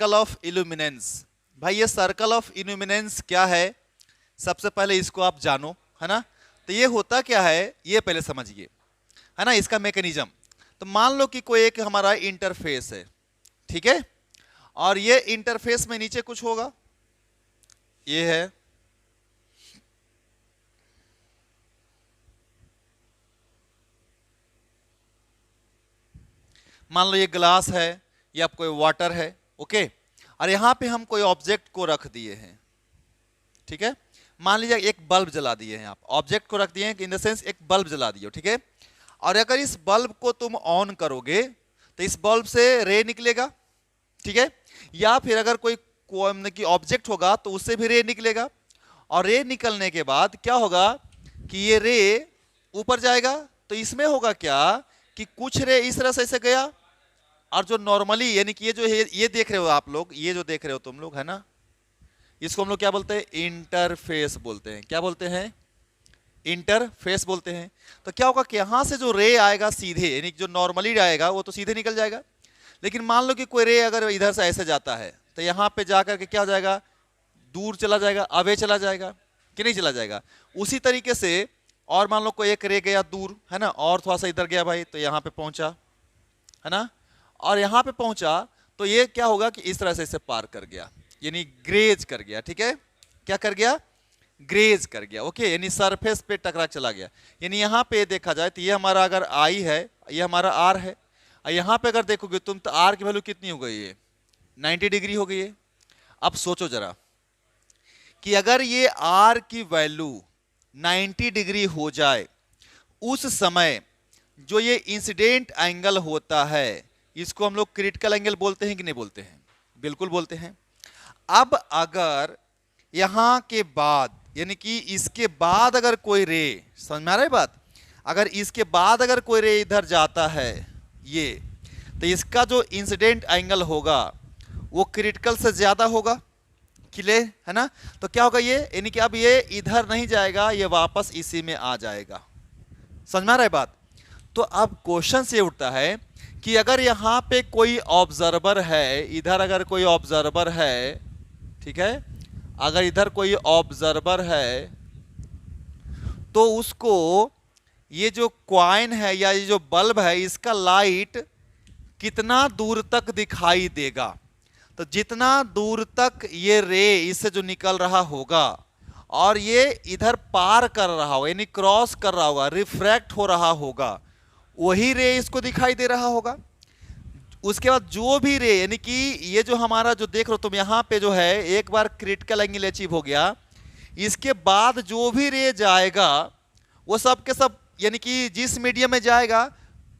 Circle of illuminance. भाई ये circle of illuminance क्या है, सबसे पहले इसको आप जानो, है ना। तो ये होता क्या है ये पहले समझिए, है ना, इसका मैकेनिज्म। तो मान लो कि कोई एक हमारा इंटरफेस है, ठीक है, और ये इंटरफेस में नीचे कुछ होगा, ये है, मान लो ये ग्लास है या कोई वाटर है, ओके, और यहां पे हम कोई ऑब्जेक्ट को रख दिए हैं, ठीक है। मान लीजिए एक बल्ब जला दिए हैं, आप ऑब्जेक्ट को रख दिए हैं इन द सेंस एक बल्ब जला दिए, ठीक है। और अगर इस बल्ब को तुम ऑन करोगे तो इस बल्ब से रे निकलेगा, ठीक है, या फिर अगर कोई कि ऑब्जेक्ट होगा तो उससे भी रे निकलेगा। और रे निकलने के बाद क्या होगा कि ये रे ऊपर जाएगा, तो इसमें होगा क्या कि कुछ रे इस तरह से ऐसे गया, और जो नॉर्मली यानी कि ये जो है ये देख रहे हो आप लोग, ये जो देख रहे हो तुम लोग, है ना, इसको हम लोग क्या बोलते हैं, इंटरफेस बोलते हैं। क्या बोलते हैं, इंटरफेस बोलते हैं। तो क्या होगा कि यहां से जो रे आएगा सीधे, यानी जो नॉर्मली आएगा वो तो सीधे निकल जाएगा, लेकिन मान लो कि कोई रे अगर इधर से ऐसे जाता है तो यहां पे जाकर के क्या हो जाएगा, दूर चला जाएगा, अवे चला जाएगा कि नहीं चला जाएगा। उसी तरीके से और मान लो कोई एक रे गया दूर, है ना, और थोड़ा सा इधर गया भाई तो यहां पे पहुंचा, है ना, और यहां पे पहुंचा तो ये क्या होगा कि इस तरह से इसे पार कर गया, यानी ग्रेज कर गया, ठीक है, क्या कर गया, ग्रेज कर गया, ओके, यानी सरफेस पे टकरा चला गया। यानी यहाँ पे देखा जाए तो ये हमारा अगर आई है, ये हमारा आर है, और यहाँ पे अगर देखोगे तुम तो आर की वैल्यू कितनी हो गई है, 90 डिग्री हो गई है। अब सोचो जरा कि अगर ये आर की वैल्यू 90 डिग्री हो जाए, उस समय जो ये इंसिडेंट एंगल होता है इसको हम लोग क्रिटिकल एंगल बोलते हैं कि नहीं बोलते हैं, बिल्कुल बोलते हैं। अब अगर यहां के बाद यानी कि इसके बाद अगर कोई रे, समझ में आ रहा है बात, अगर इसके बाद अगर कोई रे इधर जाता है ये, तो इसका जो इंसिडेंट एंगल होगा वो क्रिटिकल से ज्यादा होगा, क्लियर है ना। तो क्या होगा ये, यानी कि अब ये इधर नहीं जाएगा, ये वापस इसी में आ जाएगा, समझ में आ रहा है बात। तो अब क्वेश्चन से उठता है कि अगर यहां पे कोई ऑब्जर्वर है, इधर अगर कोई ऑब्जर्वर है, ठीक है, अगर इधर कोई ऑब्जर्वर है तो उसको ये जो क्वाइन है या ये जो बल्ब है इसका लाइट कितना दूर तक दिखाई देगा। तो जितना दूर तक ये रे इससे जो निकल रहा होगा और ये इधर पार कर रहा होगा, यानी क्रॉस कर रहा होगा, रिफ्रैक्ट हो रहा होगा, वही रे इसको दिखाई दे रहा होगा। उसके बाद जो भी रे, यानी कि ये जो हमारा जो देख रहे हो तुम यहाँ पे जो है, एक बार क्रिटिकल एंगल अचीव हो गया, इसके बाद जो भी रे जाएगा वो सब के सब, यानी कि जिस मीडियम में जाएगा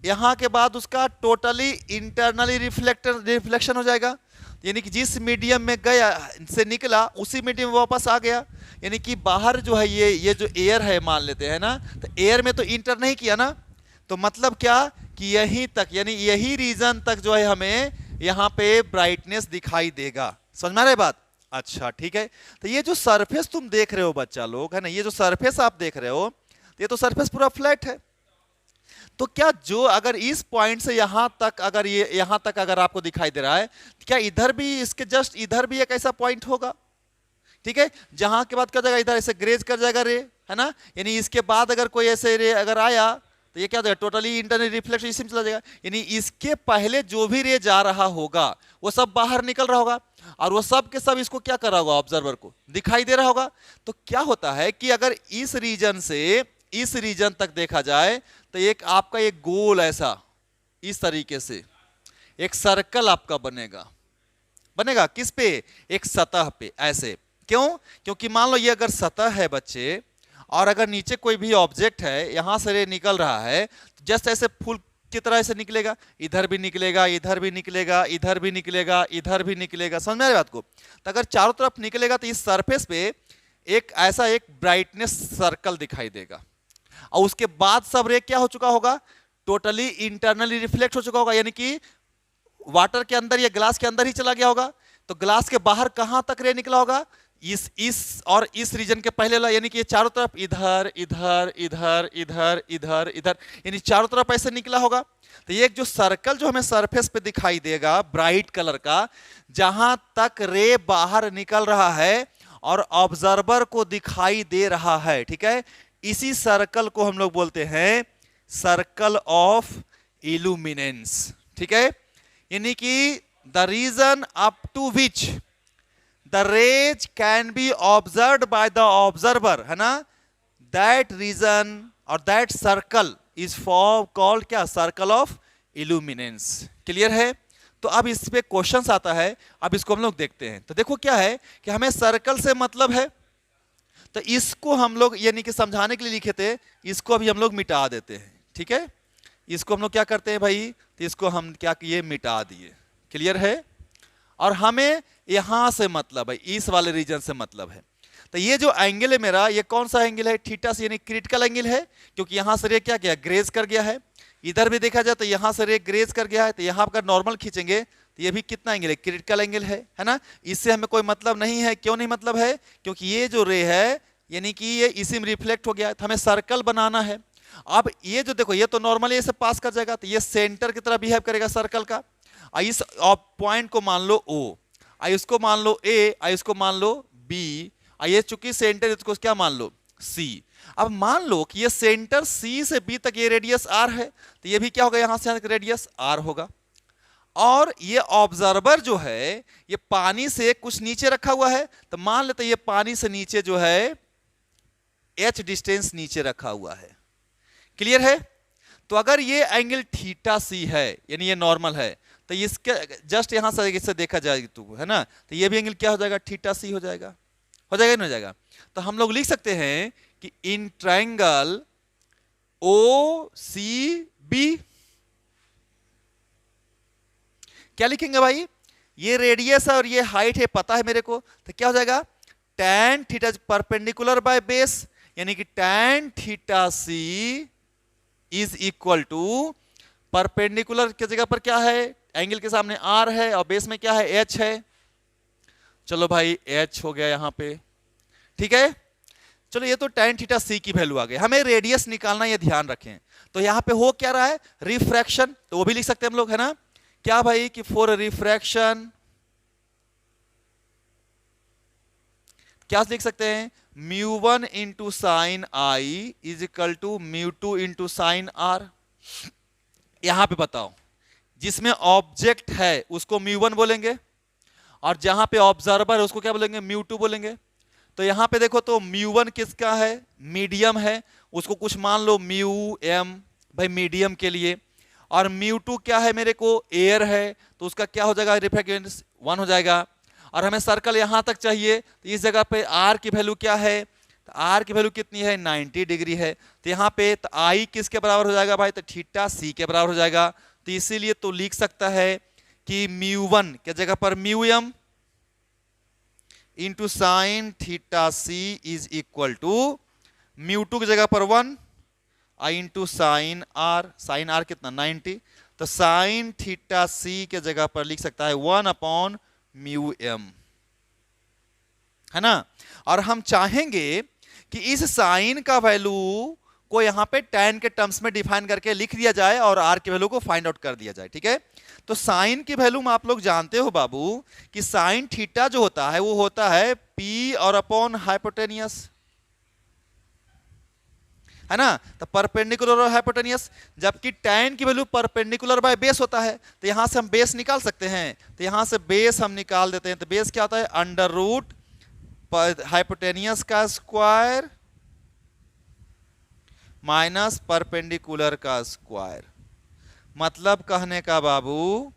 यहाँ के बाद उसका टोटली इंटरनली रिफ्लेक्शन हो जाएगा, यानी कि जिस मीडियम में गया से निकला उसी मीडियम में वापस आ गया। यानी कि बाहर जो है ये जो एयर है मान लेते हैं ना, तो एयर में तो इंटर नहीं किया ना, तो मतलब क्या कि यहीं तक, यानी यही रीजन तक जो है हमें यहाँ पे ब्राइटनेस दिखाई देगा। समझ में आ रहा है बात। अच्छा ठीक है, तो ये जो सरफेस तुम देख रहे हो बच्चा लोग, है ना, ये जो सरफेस आप देख रहे हो ये तो सरफेस पूरा फ्लैट है। तो क्या जो अगर इस पॉइंट से यहां तक अगर ये यहां तक अगर आपको दिखाई दे रहा है, क्या इधर भी इसके जस्ट इधर भी एक ऐसा पॉइंट होगा, ठीक है, जहां के बाद क्या जाएगा, इधर ऐसे ग्रेज कर जाएगा रे, है ना, यानी इसके बाद अगर कोई ऐसे रे अगर आया तो ये क्या हो जाएगा, टोटली इंटरनल रिफ्लेक्शन इसी में चला जाएगा। यानी इसके पहले जो भी रे जा रहा होगा वो सब बाहर निकल रहा होगा और वो सब के सब इसको क्या कर रहा होगा, ऑब्जर्वर को दिखाई दे रहा होगा। तो क्या होता है कि अगर इस रीजन से इस रीजन तक देखा जाए तो एक आपका एक गोल ऐसा इस तरीके से एक सर्कल आपका बनेगा किस पे, एक सतह पे ऐसे। क्यों, क्योंकि मान लो ये अगर सतह है बच्चे और अगर नीचे कोई भी ऑब्जेक्ट है, यहां से रे निकल रहा है, जस्ट ऐसे फूल की तरह से निकलेगा, इधर भी निकलेगा, इधर भी निकलेगा, इधर भी निकलेगा, इधर भी निकलेगा। समझ में आ रही बात को। तो अगर चारों तरफ निकलेगा तो इस सरफेस पे एक ऐसा एक ब्राइटनेस सर्कल दिखाई देगा और उसके बाद सब रे क्या हो चुका होगा, टोटली इंटरनली रिफ्लेक्ट हो चुका होगा, यानी कि वाटर के अंदर या ग्लास के अंदर ही चला गया होगा। तो ग्लास के बाहर कहां तक रे निकला होगा, इस और इस रीजन के पहले वाला, यानी कि ये चारों तरफ इधर इधर इधर इधर इधर इधर, यानी चारों तरफ ऐसे निकला होगा। तो ये एक जो सर्कल जो हमें सरफेस पे दिखाई देगा ब्राइट कलर का, जहां तक रे बाहर निकल रहा है और ऑब्जर्वर को दिखाई दे रहा है, ठीक है, इसी सर्कल को हम लोग बोलते हैं सर्कल ऑफ इल्यूमिनेंस, ठीक है। यानी कि the region up to which the rays can be observed by the observer, है ना, दैट रीजन और that circle is for called क्या, सर्कल ऑफ इल्यूमिनेंस। क्लियर है। तो अब इस पे क्वेश्चंस आता है, अब इसको हम लोग देखते हैं। तो देखो क्या है कि हमें सर्कल से मतलब है, तो इसको हम लोग यानी कि समझाने के लिए लिखे थे, इसको अभी हम लोग मिटा देते हैं, ठीक है। इसको हम लोग क्या करते हैं भाई, तो इसको हम क्या किए, मिटा दिए। क्लियर है। और हमें यहां से मतलब है, इस वाले रीजन से मतलब है। तो ये जो एंगल है मेरा, ये कौन सा एंगल है, थीटा से, यानी क्रिटिकल एंगल है, क्योंकि यहां से रे क्या किया, ग्रेज कर गया है। इधर भी देखा जाए तो यहां से रे ग्रेज कर गया है, तो यहां पर नॉर्मल खींचेंगे तो ये भी कितना एंगल है, क्रिटिकल एंगल है ना। इससे हमें कोई मतलब नहीं है। क्यों नहीं मतलब है, क्योंकि ये जो रे है यानी कि ये इसी में रिफ्लेक्ट हो गया है, तो हमें सर्कल बनाना है। अब ये जो देखो, ये तो नॉर्मली ऐसे पास कर जाएगा, तो ये सेंटर की तरह बिहेव करेगा सर्कल का। इस पॉइंट को मान लो O, इसको मान लो A, इसको मान लो B, ये चूंकि सेंटर, इसको क्या मान लो C। अब मान लो कि ये सेंटर C से B तक ये रेडियस R है, तो ये भी क्या होगा, यहां से रेडियस R होगा। और ये ऑब्जर्वर जो है ये पानी से कुछ नीचे रखा हुआ है, तो मान लेते ये पानी से नीचे जो है H डिस्टेंस नीचे रखा हुआ है। क्लियर है। तो अगर ये एंगल थीटा C है, यानी ये नॉर्मल है, तो इसके जस्ट यहां से इससे देखा जाएगा तो, है ना, तो ये भी एंगल क्या हो जाएगा, थीटा C हो जाएगा। हो जाएगा नहीं हो जाएगा। तो हम लोग लिख सकते हैं कि इन ट्रायंगल OCB, क्या लिखेंगे भाई, ये रेडियस है और ये हाइट है पता है मेरे को, तो क्या हो जाएगा, tan theta perpendicular by base, यानी कि tan theta C is equal to, perpendicular की जगह पर क्या है, एंगल के सामने R है और बेस में क्या है, H है। चलो भाई H हो गया यहां पे, ठीक है। चलो ये तो tan थीटा C की वैल्यू आ गई, हमें रेडियस निकालना, ये ध्यान रखें। तो यहां पे हो क्या रहा है, रिफ्रैक्शन, तो वो भी लिख सकते हैं हम लोग, है ना, क्या भाई, कि फॉर रिफ्रैक्शन क्या लिख सकते हैं, μ1 into sine I is equal to μ2 into sine R। यहां पे बताओ, जिसमें ऑब्जेक्ट है उसको μ1 बोलेंगे, और जहां पे ऑब्जर्वर है उसको क्या बोलेंगे, μ2 बोलेंगे। तो यहां पे देखो, तो μ1 किसका है, मीडियम है, उसको कुछ मान लो μm भाई मीडियम के लिए, और μ2 क्या है मेरे को, एयर है, तो उसका क्या हो जाएगा, रिफ्रैक्टिव 1 हो जाएगा। और हमें सर्कल यहां तक चाहिए, तो इस जगह पे R की वैल्यू क्या है, तो R की वैल्यू कितनी है, 90 डिग्री है। तो यहाँ पे तो I किसके बराबर हो जाएगा भाई, तो थीटा C के बराबर हो जाएगा। तो इसीलिए तो लिख सकता है कि μ1 के जगह पर μm into sine theta C is equal to μ2 की जगह पर 1 I into sine R, sine R कितना 90, तो साइन थीटा C के जगह पर लिख सकता है 1/μm, है ना। और हम चाहेंगे कि इस साइन का वैल्यू को यहां पे tan के टर्म्स में डिफाइन करके लिख दिया जाए और R की वैल्यू को फाइंड आउट कर दिया जाए, ठीक है। तो साइन की वैल्यू में आप लोग जानते हो बाबू कि साइन थीटा जो होता है वो होता है P और अपॉन हाइपोटेनियस, है ना, तो परपेंडिकुलर और हाइपोटेनियस। जबकि tan की वैल्यू परपेंडिकुलर बाय बेस होता है, तो यहां से हम बेस निकाल सकते हैं, तो यहां से बेस हम निकाल देते हैं। तो बेस क्या होता है, अंडर रूट हाइपोटेनियस का स्क्वायर माइनस परपेंडिकुलर का स्क्वायर। मतलब कहने का बाबू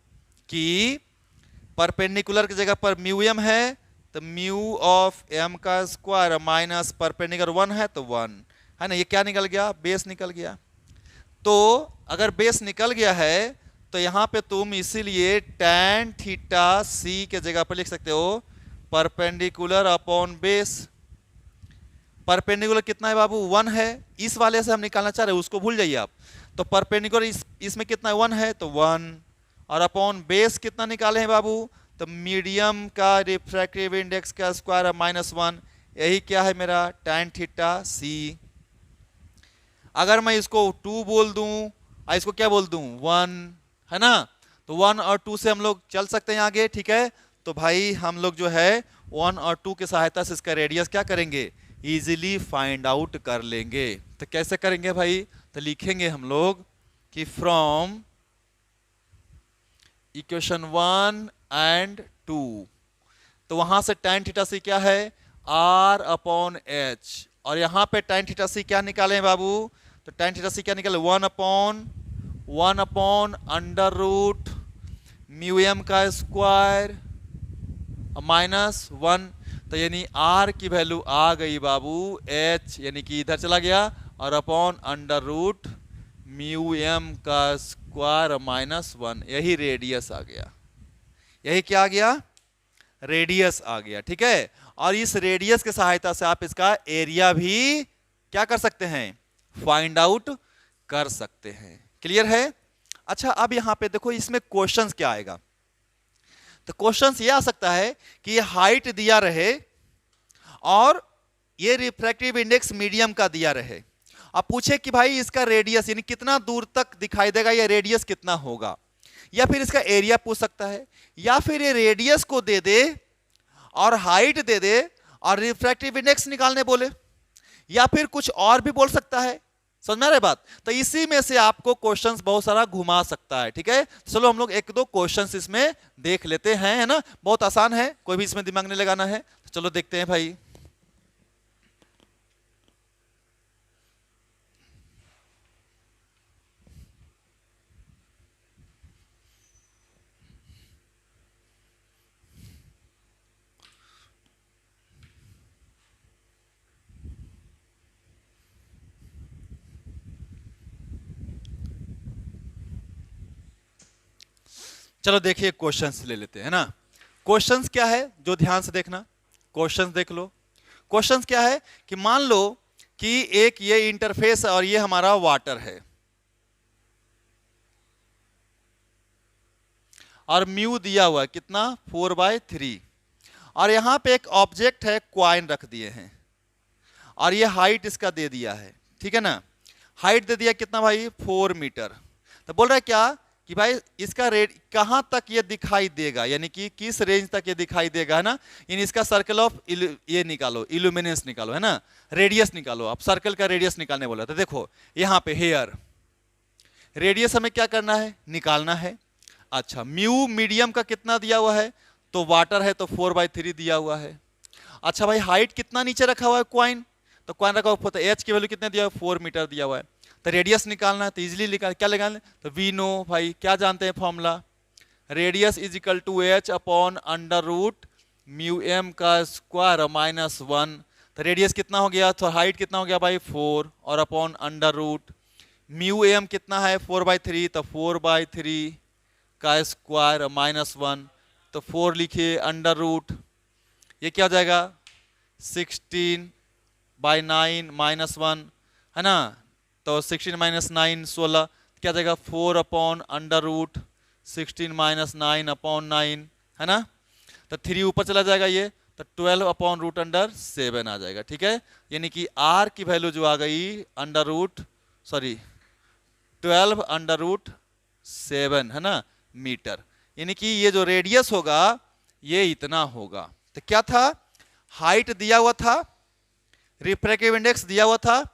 कि परपेंडिकुलर की जगह पर μm है, तो म्यू ऑफ m का स्क्वायर माइनस परपेंडिकुलर 1 है तो 1, है ना। ये क्या निकल गया, बेस निकल गया। तो अगर बेस निकल गया है तो यहां पे तुम इसीलिए tan थीटा C के जगह पर लिख सकते हो परपेंडिकुलर अपॉन बेस। परपेंडिकुलर कितना है बाबू, 1 है। इस वाले से हम निकालना चाह रहे हैं, उसको भूल जाइए आप। तो परपेंडिकुलर इसमें कितना है, 1 है तो 1, और अपॉन बेस कितना निकाले हैं बाबू, तो मीडियम का रिफ्रैक्टिव इंडेक्स का स्क्वायर -1, यही क्या है मेरा tan थीटा c। अगर मैं इसको 2 बोल दूं और इसको क्या बोल दूं 1, है ना, तो 1 और 2 से हम लोग चल सकते हैं आगे, ठीक है। तो भाई हम लोग जो है 1 और 2 की सहायता से इसका रेडियस क्या करेंगे, इजीली फाइंड आउट कर लेंगे। तो कैसे करेंगे भाई, तो लिखेंगे हम लोग कि फ्रॉम इक्वेशन 1 एंड 2, तो वहां से tan थीटा सी क्या है r/h, और यहां पे tan थीटा सी क्या निकाले बाबू, तो tan थीटा सी क्या निकाले 1/1 अंडर रूट म्यू एम का स्क्वायर -1, तो यानी r की वैल्यू आ गई बाबू h, यानी कि इधर चला गया, और upon under root mu M का स्क्वायर -1, यही रेडियस आ गया, यही क्या आ गया, रेडियस आ गया, ठीक है। और इस रेडियस की सहायता से आप इसका एरिया भी क्या कर सकते हैं, फाइंड आउट कर सकते हैं। क्लियर है। अच्छा अब यहां पे देखो इसमें क्वेश्चंस क्या आएगा, तो क्वेश्चंस ये आ सकता है कि ये हाइट दिया रहे और ये रिफ्रैक्टिव इंडेक्स मीडियम का दिया रहे, अब पूछे कि भाई इसका रेडियस यानी कितना दूर तक दिखाई देगा, या रेडियस कितना होगा, या फिर इसका एरिया पूछ सकता है, या फिर ये रेडियस को दे दे और हाइट दे दे और रिफ्रैक्टिव इंडेक्स निकालने बोले, या फिर कुछ और भी बोल सकता है। समझ में आ रहा है बात। तो इसी में से आपको क्वेश्चंस बहुत सारा घुमा सकता है, ठीक है। चलो हम लोग एक दो क्वेश्चंस इसमें देख लेते हैं, है ना, बहुत आसान है, कोई भी इसमें दिमाग नहीं लगाना है। तो चलो देखते हैं भाई। चलो देखिए क्वेश्चंस ले लेते हैं ना। क्वेश्चंस क्या है जो ध्यान से देखना, क्वेश्चंस देख लो। क्वेश्चंस क्या है कि मान लो कि एक ये इंटरफेस और ये हमारा वाटर है, और म्यू दिया हुआ है कितना 4/3, और यहां पे एक ऑब्जेक्ट है क्वाइन रख दिए हैं, और ये हाइट इसका दे दिया है, ठीक है ना। हाइट दे दिया कितना भाई 4 मीटर। तो बोल रहा है क्या कि भाई इसका रेट कहां तक ये दिखाई देगा, यानी कि किस रेंज तक ये दिखाई देगा, है ना। यानी इसका सर्कल ऑफ ये निकालो, इल्यूमिनेंस निकालो, है ना, रेडियस निकालो। आप सर्कल का रेडियस निकालने बोला तो देखो यहां पे हेयर रेडियस हमें क्या करना है, निकालना है। अच्छा म्यू मीडियम का कितना दिया हुआ है, तो वाटर है तो 4/3 दिया हुआ है। अच्छा भाई हाइट कितना नीचे रखा हुआ है क्वाइन, तो क्वाइन रखा हुआ, तो एच की वैल्यू कितने दिया हुआ है 4 मीटर दिया हुआ है। तो रेडियस निकालना है तो इजीली निकाल, क्या लगाना, तो वी नो भाई क्या जानते हैं formula, radius is equal to H upon under root mu M का स्क्वायर -1। तो रेडियस कितना हो गया, तो हाइट कितना हो गया भाई 4, और upon under root mu M कितना है 4/3, तो 4/3 का स्क्वायर -1, तो 4 लिखिए, अंडर रूट ये क्या हो जाएगा 16/9 -1, है ना, तो 16 - 9 16, क्या जाएगा 4 अपॉन अंडर रूट 16 - 9 अपॉन 9, है ना। तो 3 ऊपर चला जाएगा ये, तो 12 अपॉन रूट अंडर 7 आ जाएगा, ठीक है। यानी कि r की वैल्यू जो आ गई अंडर रूट 12 अंडर रूट 7, है ना, मीटर। यानी कि ये जो रेडियस होगा ये इतना होगा। तो क्या था, हाइट दिया हुआ था, रिफ्रैक्टिव इंडेक्स दिया हुआ था,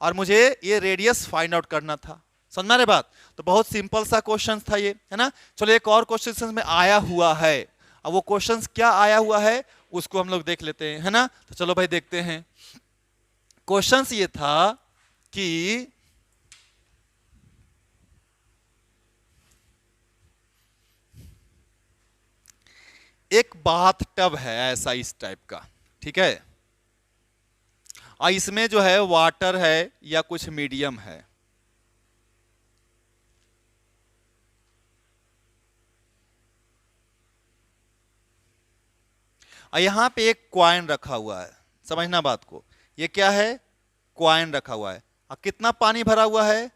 और मुझे ये रेडियस फाइंड आउट करना था। समझ में आ रही बात। तो बहुत सिंपल सा क्वेश्चन था ये, है ना। चलो एक और क्वेश्चन में आया हुआ है, अब वो क्वेश्चन क्या आया हुआ है उसको हम लोग देख लेते हैं, है ना। तो चलो भाई देखते हैं। क्वेश्चन ये था कि एक बाथ टब है ऐसा इस टाइप का, ठीक है, और इसमें जो है वाटर है या कुछ मीडियम है, और यहां पे एक क्वाइन रखा हुआ है। समझना बात को, ये क्या है, क्वाइन रखा हुआ है, और कितना पानी भरा हुआ है,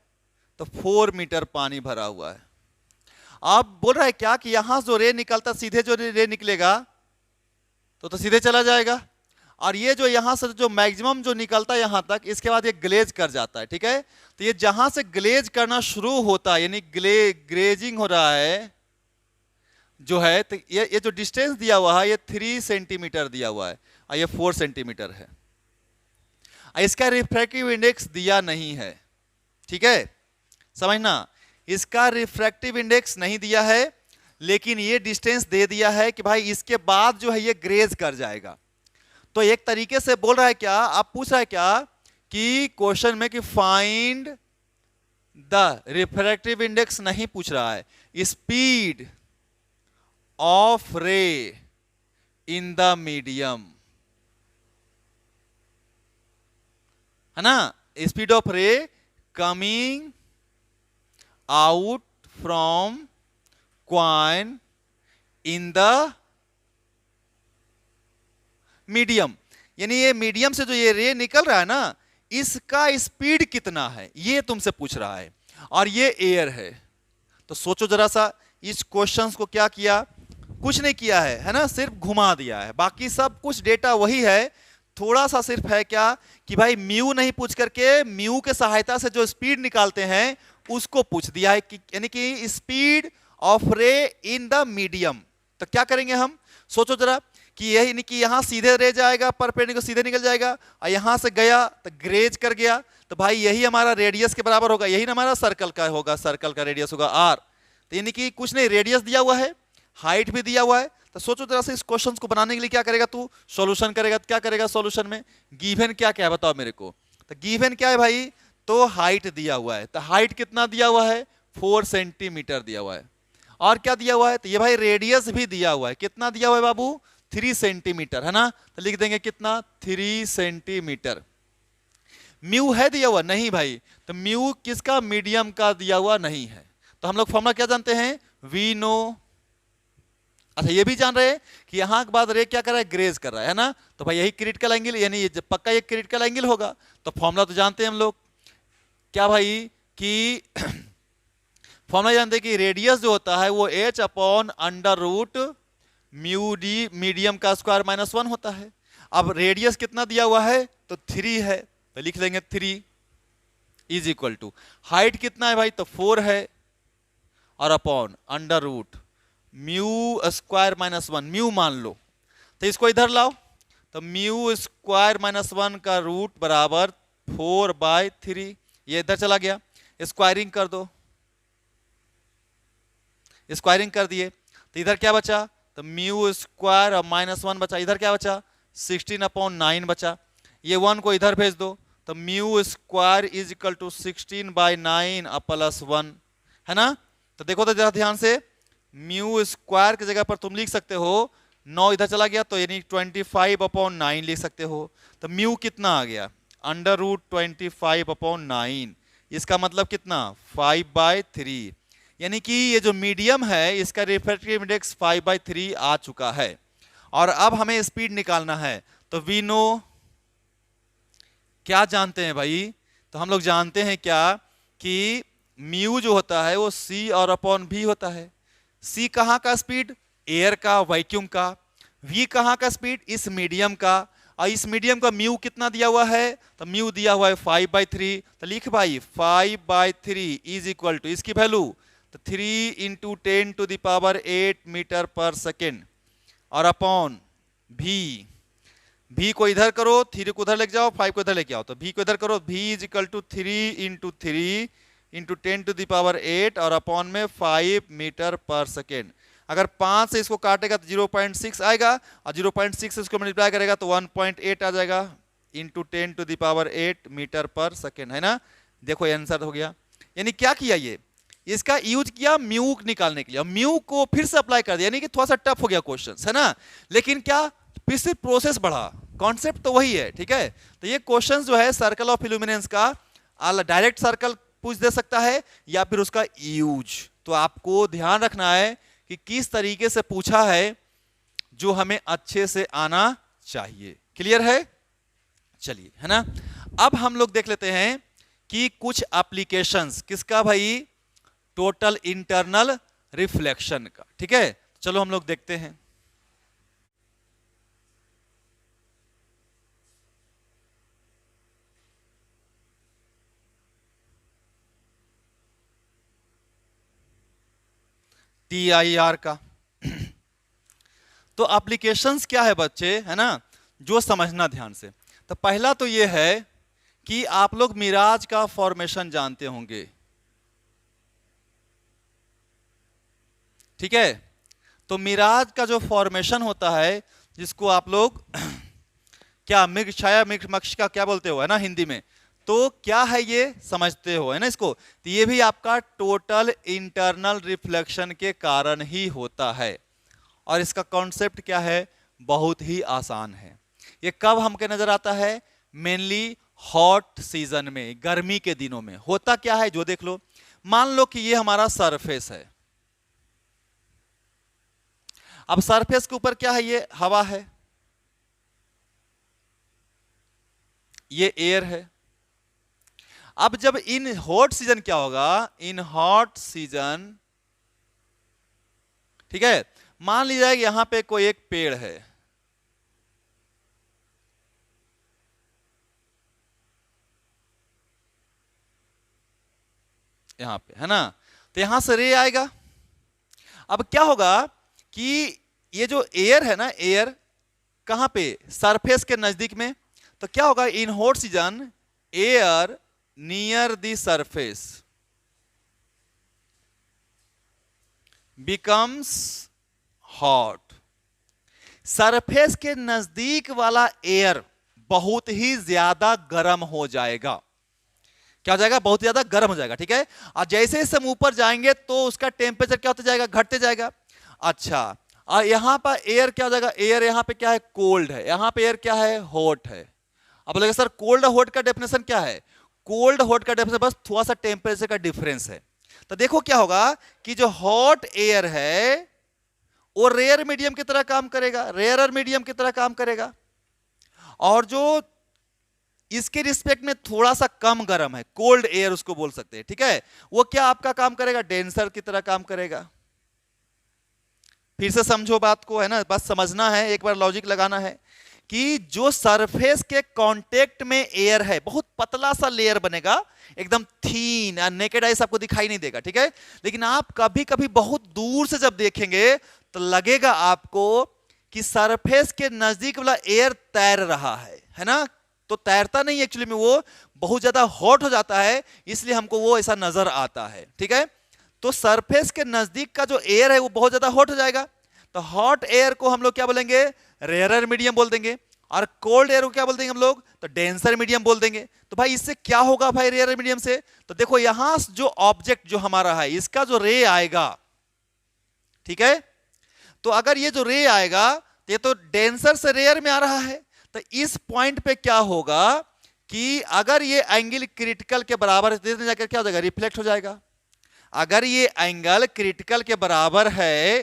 तो 4 मीटर पानी भरा हुआ है। आप बोल रहा है क्या कि यहां जो रे निकलता, सीधे जो रे निकलेगा तो सीधे चला जाएगा, और ये जो यहां से जो मैक्सिमम जो निकलता है यहां तक, इसके बाद ये ग्लेज कर जाता है, ठीक है। तो ये जहां से ग्लेज करना शुरू होता है, यानी ग्लेजिंग हो रहा है जो है, तो ये जो डिस्टेंस दिया हुआ है ये 3 सेंटीमीटर दिया हुआ है, और ये 4 सेंटीमीटर है। इसका रिफ्रैक्टिव इंडेक्स दिया नहीं है, ठीक है, समझना, इसका रिफ्रैक्टिव इंडेक्स नहीं दिया है, लेकिन ये डिस्टेंस दे दिया है कि भाई इसके बाद जो है ये ग्रेज कर जाएगा। तो एक तरीके से बोल रहा है क्या, आप पूछ रहा है क्या कि क्वेश्चन में कि फाइंड द रिफ्रैक्टिव इंडेक्स नहीं पूछ रहा है, स्पीड ऑफ रे इन द मीडियम, है ना, speed of ray coming out from coin in the medium, यानी ये मीडियम से जो ये रे निकल रहा है ना, इसका स्पीड कितना है ये तुमसे पूछ रहा है, और ये एयर है। तो सोचो जरा सा, इस क्वेश्चंस को क्या किया, कुछ नहीं किया है ना, सिर्फ घुमा दिया है, बाकी सब कुछ डेटा वही है, थोड़ा सा सिर्फ है क्या कि भाई म्यू नहीं पूछ करके म्यू के सहायता से जो स्पीड निकालते हैं उसको पूछ दिया है, यानी कि स्पीड ऑफ रे इन द मीडियम। तो क्या करेंगे हम, सोचो जरा कि यही नहीं कि यहां सीधे रे जाएगा, परपेंडिकुलर सीधे निकल जाएगा, और यहां से गया तो ग्रेज कर गया, तो भाई यही हमारा रेडियस के बराबर होगा, यही ना हमारा सर्कल का होगा, सर्कल का रेडियस होगा आर। तो यानी कि कुछ नहीं, रेडियस दिया हुआ है, हाइट भी दिया हुआ है। तो सोचो जरा से, इस क्वेश्चन को बनाने के लिए क्या करेगा तू, सॉल्यूशन करेगा। तो क्या करेगा सॉल्यूशन में, गिवन क्या क्या है बताओ मेरे को। तो गिवन क्या है भाई, तो हाइट दिया हुआ है, तो हाइट कितना दिया हुआ है, 4 सेंटीमीटर दिया हुआ है, और क्या दिया हुआ है, तो ये भाई रेडियस भी दिया हुआ है, कितना दिया हुआ है बाबू, 3 सेंटीमीटर, है ना। तो लिख देंगे कितना, 3 सेंटीमीटर। म्यू है दिया हुआ, नहीं भाई, तो म्यू किसका, मीडियम का दिया हुआ नहीं है। तो हम लोग फॉर्मूला क्या जानते हैं, वी नो, अच्छा ये भी जान रहे हैं कि यहां के बाद रे क्या कर रहा है, ग्रेज कर रहा है ना, तो भाई यही क्रिटिकल एंगल, यानी ये पक्का ये क्रिटिकल एंगल होगा। तो फॉर्मूला तो जानते हैं हम लोग क्या भाई, कि फॉर्मूला जानते हैं कि रेडियस जो होता है वो h upon under root mu the medium का स्क्वायर माइनस 1 होता है। अब रेडियस कितना दिया हुआ है, तो 3 है, तो लिख लेंगे 3 इज इक्वल टू, हाइट कितना है भाई, तो 4 है, और upon under root mu square minus 1, mu मान लो, तो इसको इधर लाओ, तो म्यू स्क्वायर माइनस 1 का रूट बराबर 4/3, ये इधर चला गया, स्क्वायरिंग कर दो, स्क्वायरिंग कर दिए, तो इधर क्या बचा, तो म्यू स्क्वायर और -1 बचा, इधर क्या बचा, 16/9 बचा, ये 1 को इधर भेज दो, तो mu square is equal to 16/9 plus 1, है ना। तो देखो तो जरा ध्यान से, म्यू स्क्वायर की जगह पर तुम लिख सकते हो 9 इधर चला गया, तो यानी 25/9 लिख सकते हो। तो म्यू कितना आ गया, अंडर रूट 25/9, इसका मतलब कितना, 5/3, यानी कि ये जो मीडियम है इसका रिफ्रैक्टिव इंडेक्स 5/3 आ चुका है। और अब हमें स्पीड निकालना है, तो वी नो, क्या जानते हैं भाई, तो हम लोग जानते हैं क्या कि म्यू जो होता है वो c और अपॉन v होता है। c कहाँ का स्पीड, एयर का, वैक्यूम का। v कहाँ का स्पीड, इस मीडियम का, और इस मीडियम का म्यू कितना दिया हुआ है, तो म्यू दिया हुआ है 5/3, तो लिख भाई 5/3 इज इक्वल टू, इसकी वैल्यू तो 3 × 10⁸ मीटर पर सेकेंड, और अपॉन v को इधर करो, 3 को उधर लेके जाओ, 5 को इधर लेके आओ, तो v को इधर करो, v इज इक्वल टू 3 × 3 × 10⁸, और अपॉन में 5 मीटर पर सेकेंड। अगर 5 से इसको काटेगा तो 0.6 आएगा, और 0.6 से इसको मल्टीप्लाई करेगा तो 1.8 आ जाएगा, इंटू 10⁸ मीटर पर सेकेंड, है ना। देखो ये आंसर हो गया। यानी क्या किया, ये इसका यूज किया म्यू निकालने के लिए, म्यू को फिर से अप्लाई कर दिया, यानी कि थोड़ा सा टफ हो गया क्वेश्चन, है ना, लेकिन क्या फिर से प्रोसेस बढ़ा, कॉन्सेप्ट तो वही है, ठीक है। तो ये क्वेश्चन जो है सर्कल ऑफ इल्यूमिनेंस का, डायरेक्ट सर्कल पूछ दे सकता है या फिर उसका यूज। तो आपको ध्यान रखना है कि किस तरीके से पूछा है जो हमें अच्छे से आना चाहिए। क्लियर है, चलिए, है ना। अब हम लोग देख लेते हैं कि कुछ एप्लीकेशंस किसका भाई, टोटल इंटरनल रिफ्लेक्शन का। ठीक है, चलो हम लोग देखते हैं। TIR का तो एप्लीकेशंस क्या है बच्चे, है ना, जो समझना ध्यान से। तो पहला तो ये है कि आप लोग मिराज का फॉर्मेशन जानते होंगे। ठीक है, तो मिराज का जो फॉर्मेशन होता है, जिसको आप लोग क्या मृग छाया मृगमक्ष का क्या बोलते हो, है ना हिंदी में, तो क्या है ये समझते हो, है ना इसको। तो ये भी आपका टोटल इंटरनल रिफ्लेक्शन के कारण ही होता है। और इसका कॉन्सेप्ट क्या है, बहुत ही आसान है। ये कब हमके नजर आता है, मेनली हॉट सीजन में, गर्मी के दिनों में। होता क्या है जो देख लो, मान लो कि ये हमारा सरफेस है। अब सरफेस के ऊपर क्या है, ये हवा है, ये एयर है। अब जब इन हॉट सीजन क्या होगा, इन हॉट सीजन, ठीक है, मान लीजिए यहां पे कोई एक पेड़ है, यहां पे, है ना, तो यहां से रे आएगा। अब क्या होगा कि ये जो एयर है ना, एयर कहां पे, सरफेस के नजदीक में, तो क्या होगा, in hot season air near the surface becomes hot. Surface के नजदीक वाला एयर बहुत ही ज्यादा गर्म हो जाएगा। क्या हो जाएगा, बहुत ज्यादा गर्म हो जाएगा। ठीक है, और जैसे जैसे हम ऊपर जाएंगे तो उसका टेम्परेचर क्या होता जाएगा, घटते जाएगा। अच्छा, और यहां पर एयर क्या हो जाएगा, एयर यहां पे क्या है, कोल्ड है, यहां पे एयर क्या है, हॉट है। अब बोलेगा सर कोल्ड हॉट का डेफिनेशन क्या है, कोल्ड हॉट का डेफिनेशन बस थोड़ा सा टेम्परेचर का डिफरेंस है। तो देखो क्या होगा कि जो हॉट एयर है वो रेयर मीडियम की तरह काम करेगा, रेयर मीडियम की तरह काम करेगा, और जो इसके रिस्पेक्ट में थोड़ा सा कम गर्म है, कोल्ड एयर उसको बोल सकते हैं। ठीक है, वो क्या आपका काम करेगा, डेंसर की तरह काम करेगा। फिर से समझो बात को, है ना, बस समझना है, एक बार लॉजिक लगाना है कि जो सरफेस के कांटेक्ट में एयर है, बहुत पतला सा लेयर बनेगा, एकदम थीन, नेकेड आइज आपको दिखाई नहीं देगा। ठीक है, लेकिन आप कभी कभी बहुत दूर से जब देखेंगे तो लगेगा आपको कि सरफेस के नजदीक वाला एयर तैर रहा है ना, तो तैरता नहीं एक्चुअली में, वो बहुत ज्यादा हॉट हो जाता है, इसलिए हमको वो ऐसा नजर आता है। ठीक है, तो सरफेस के नजदीक का जो एयर है वो बहुत ज्यादा हॉट हो जाएगा, तो हॉट एयर को हम लोग क्या बोलेंगे, रेयर मीडियम बोल देंगे, और कोल्ड एयर को क्या बोल देंगे हम लोग, तो डेंसर मीडियम बोल देंगे। तो भाई इससे क्या होगा भाई रेयर मीडियम से, तो देखो यहां जो ऑब्जेक्ट जो हमारा है, इसका जो रे आएगा, ठीक है, तो अगर ये जो रे आएगा, ये तो डेंसर से रेयर में आ रहा है, तो इस पॉइंट पे क्या होगा कि अगर ये एंगल क्रिटिकल के बराबर है, जाकर क्या हो जाएगा, रिफ्लेक्ट हो जाएगा। अगर ये एंगल क्रिटिकल के बराबर है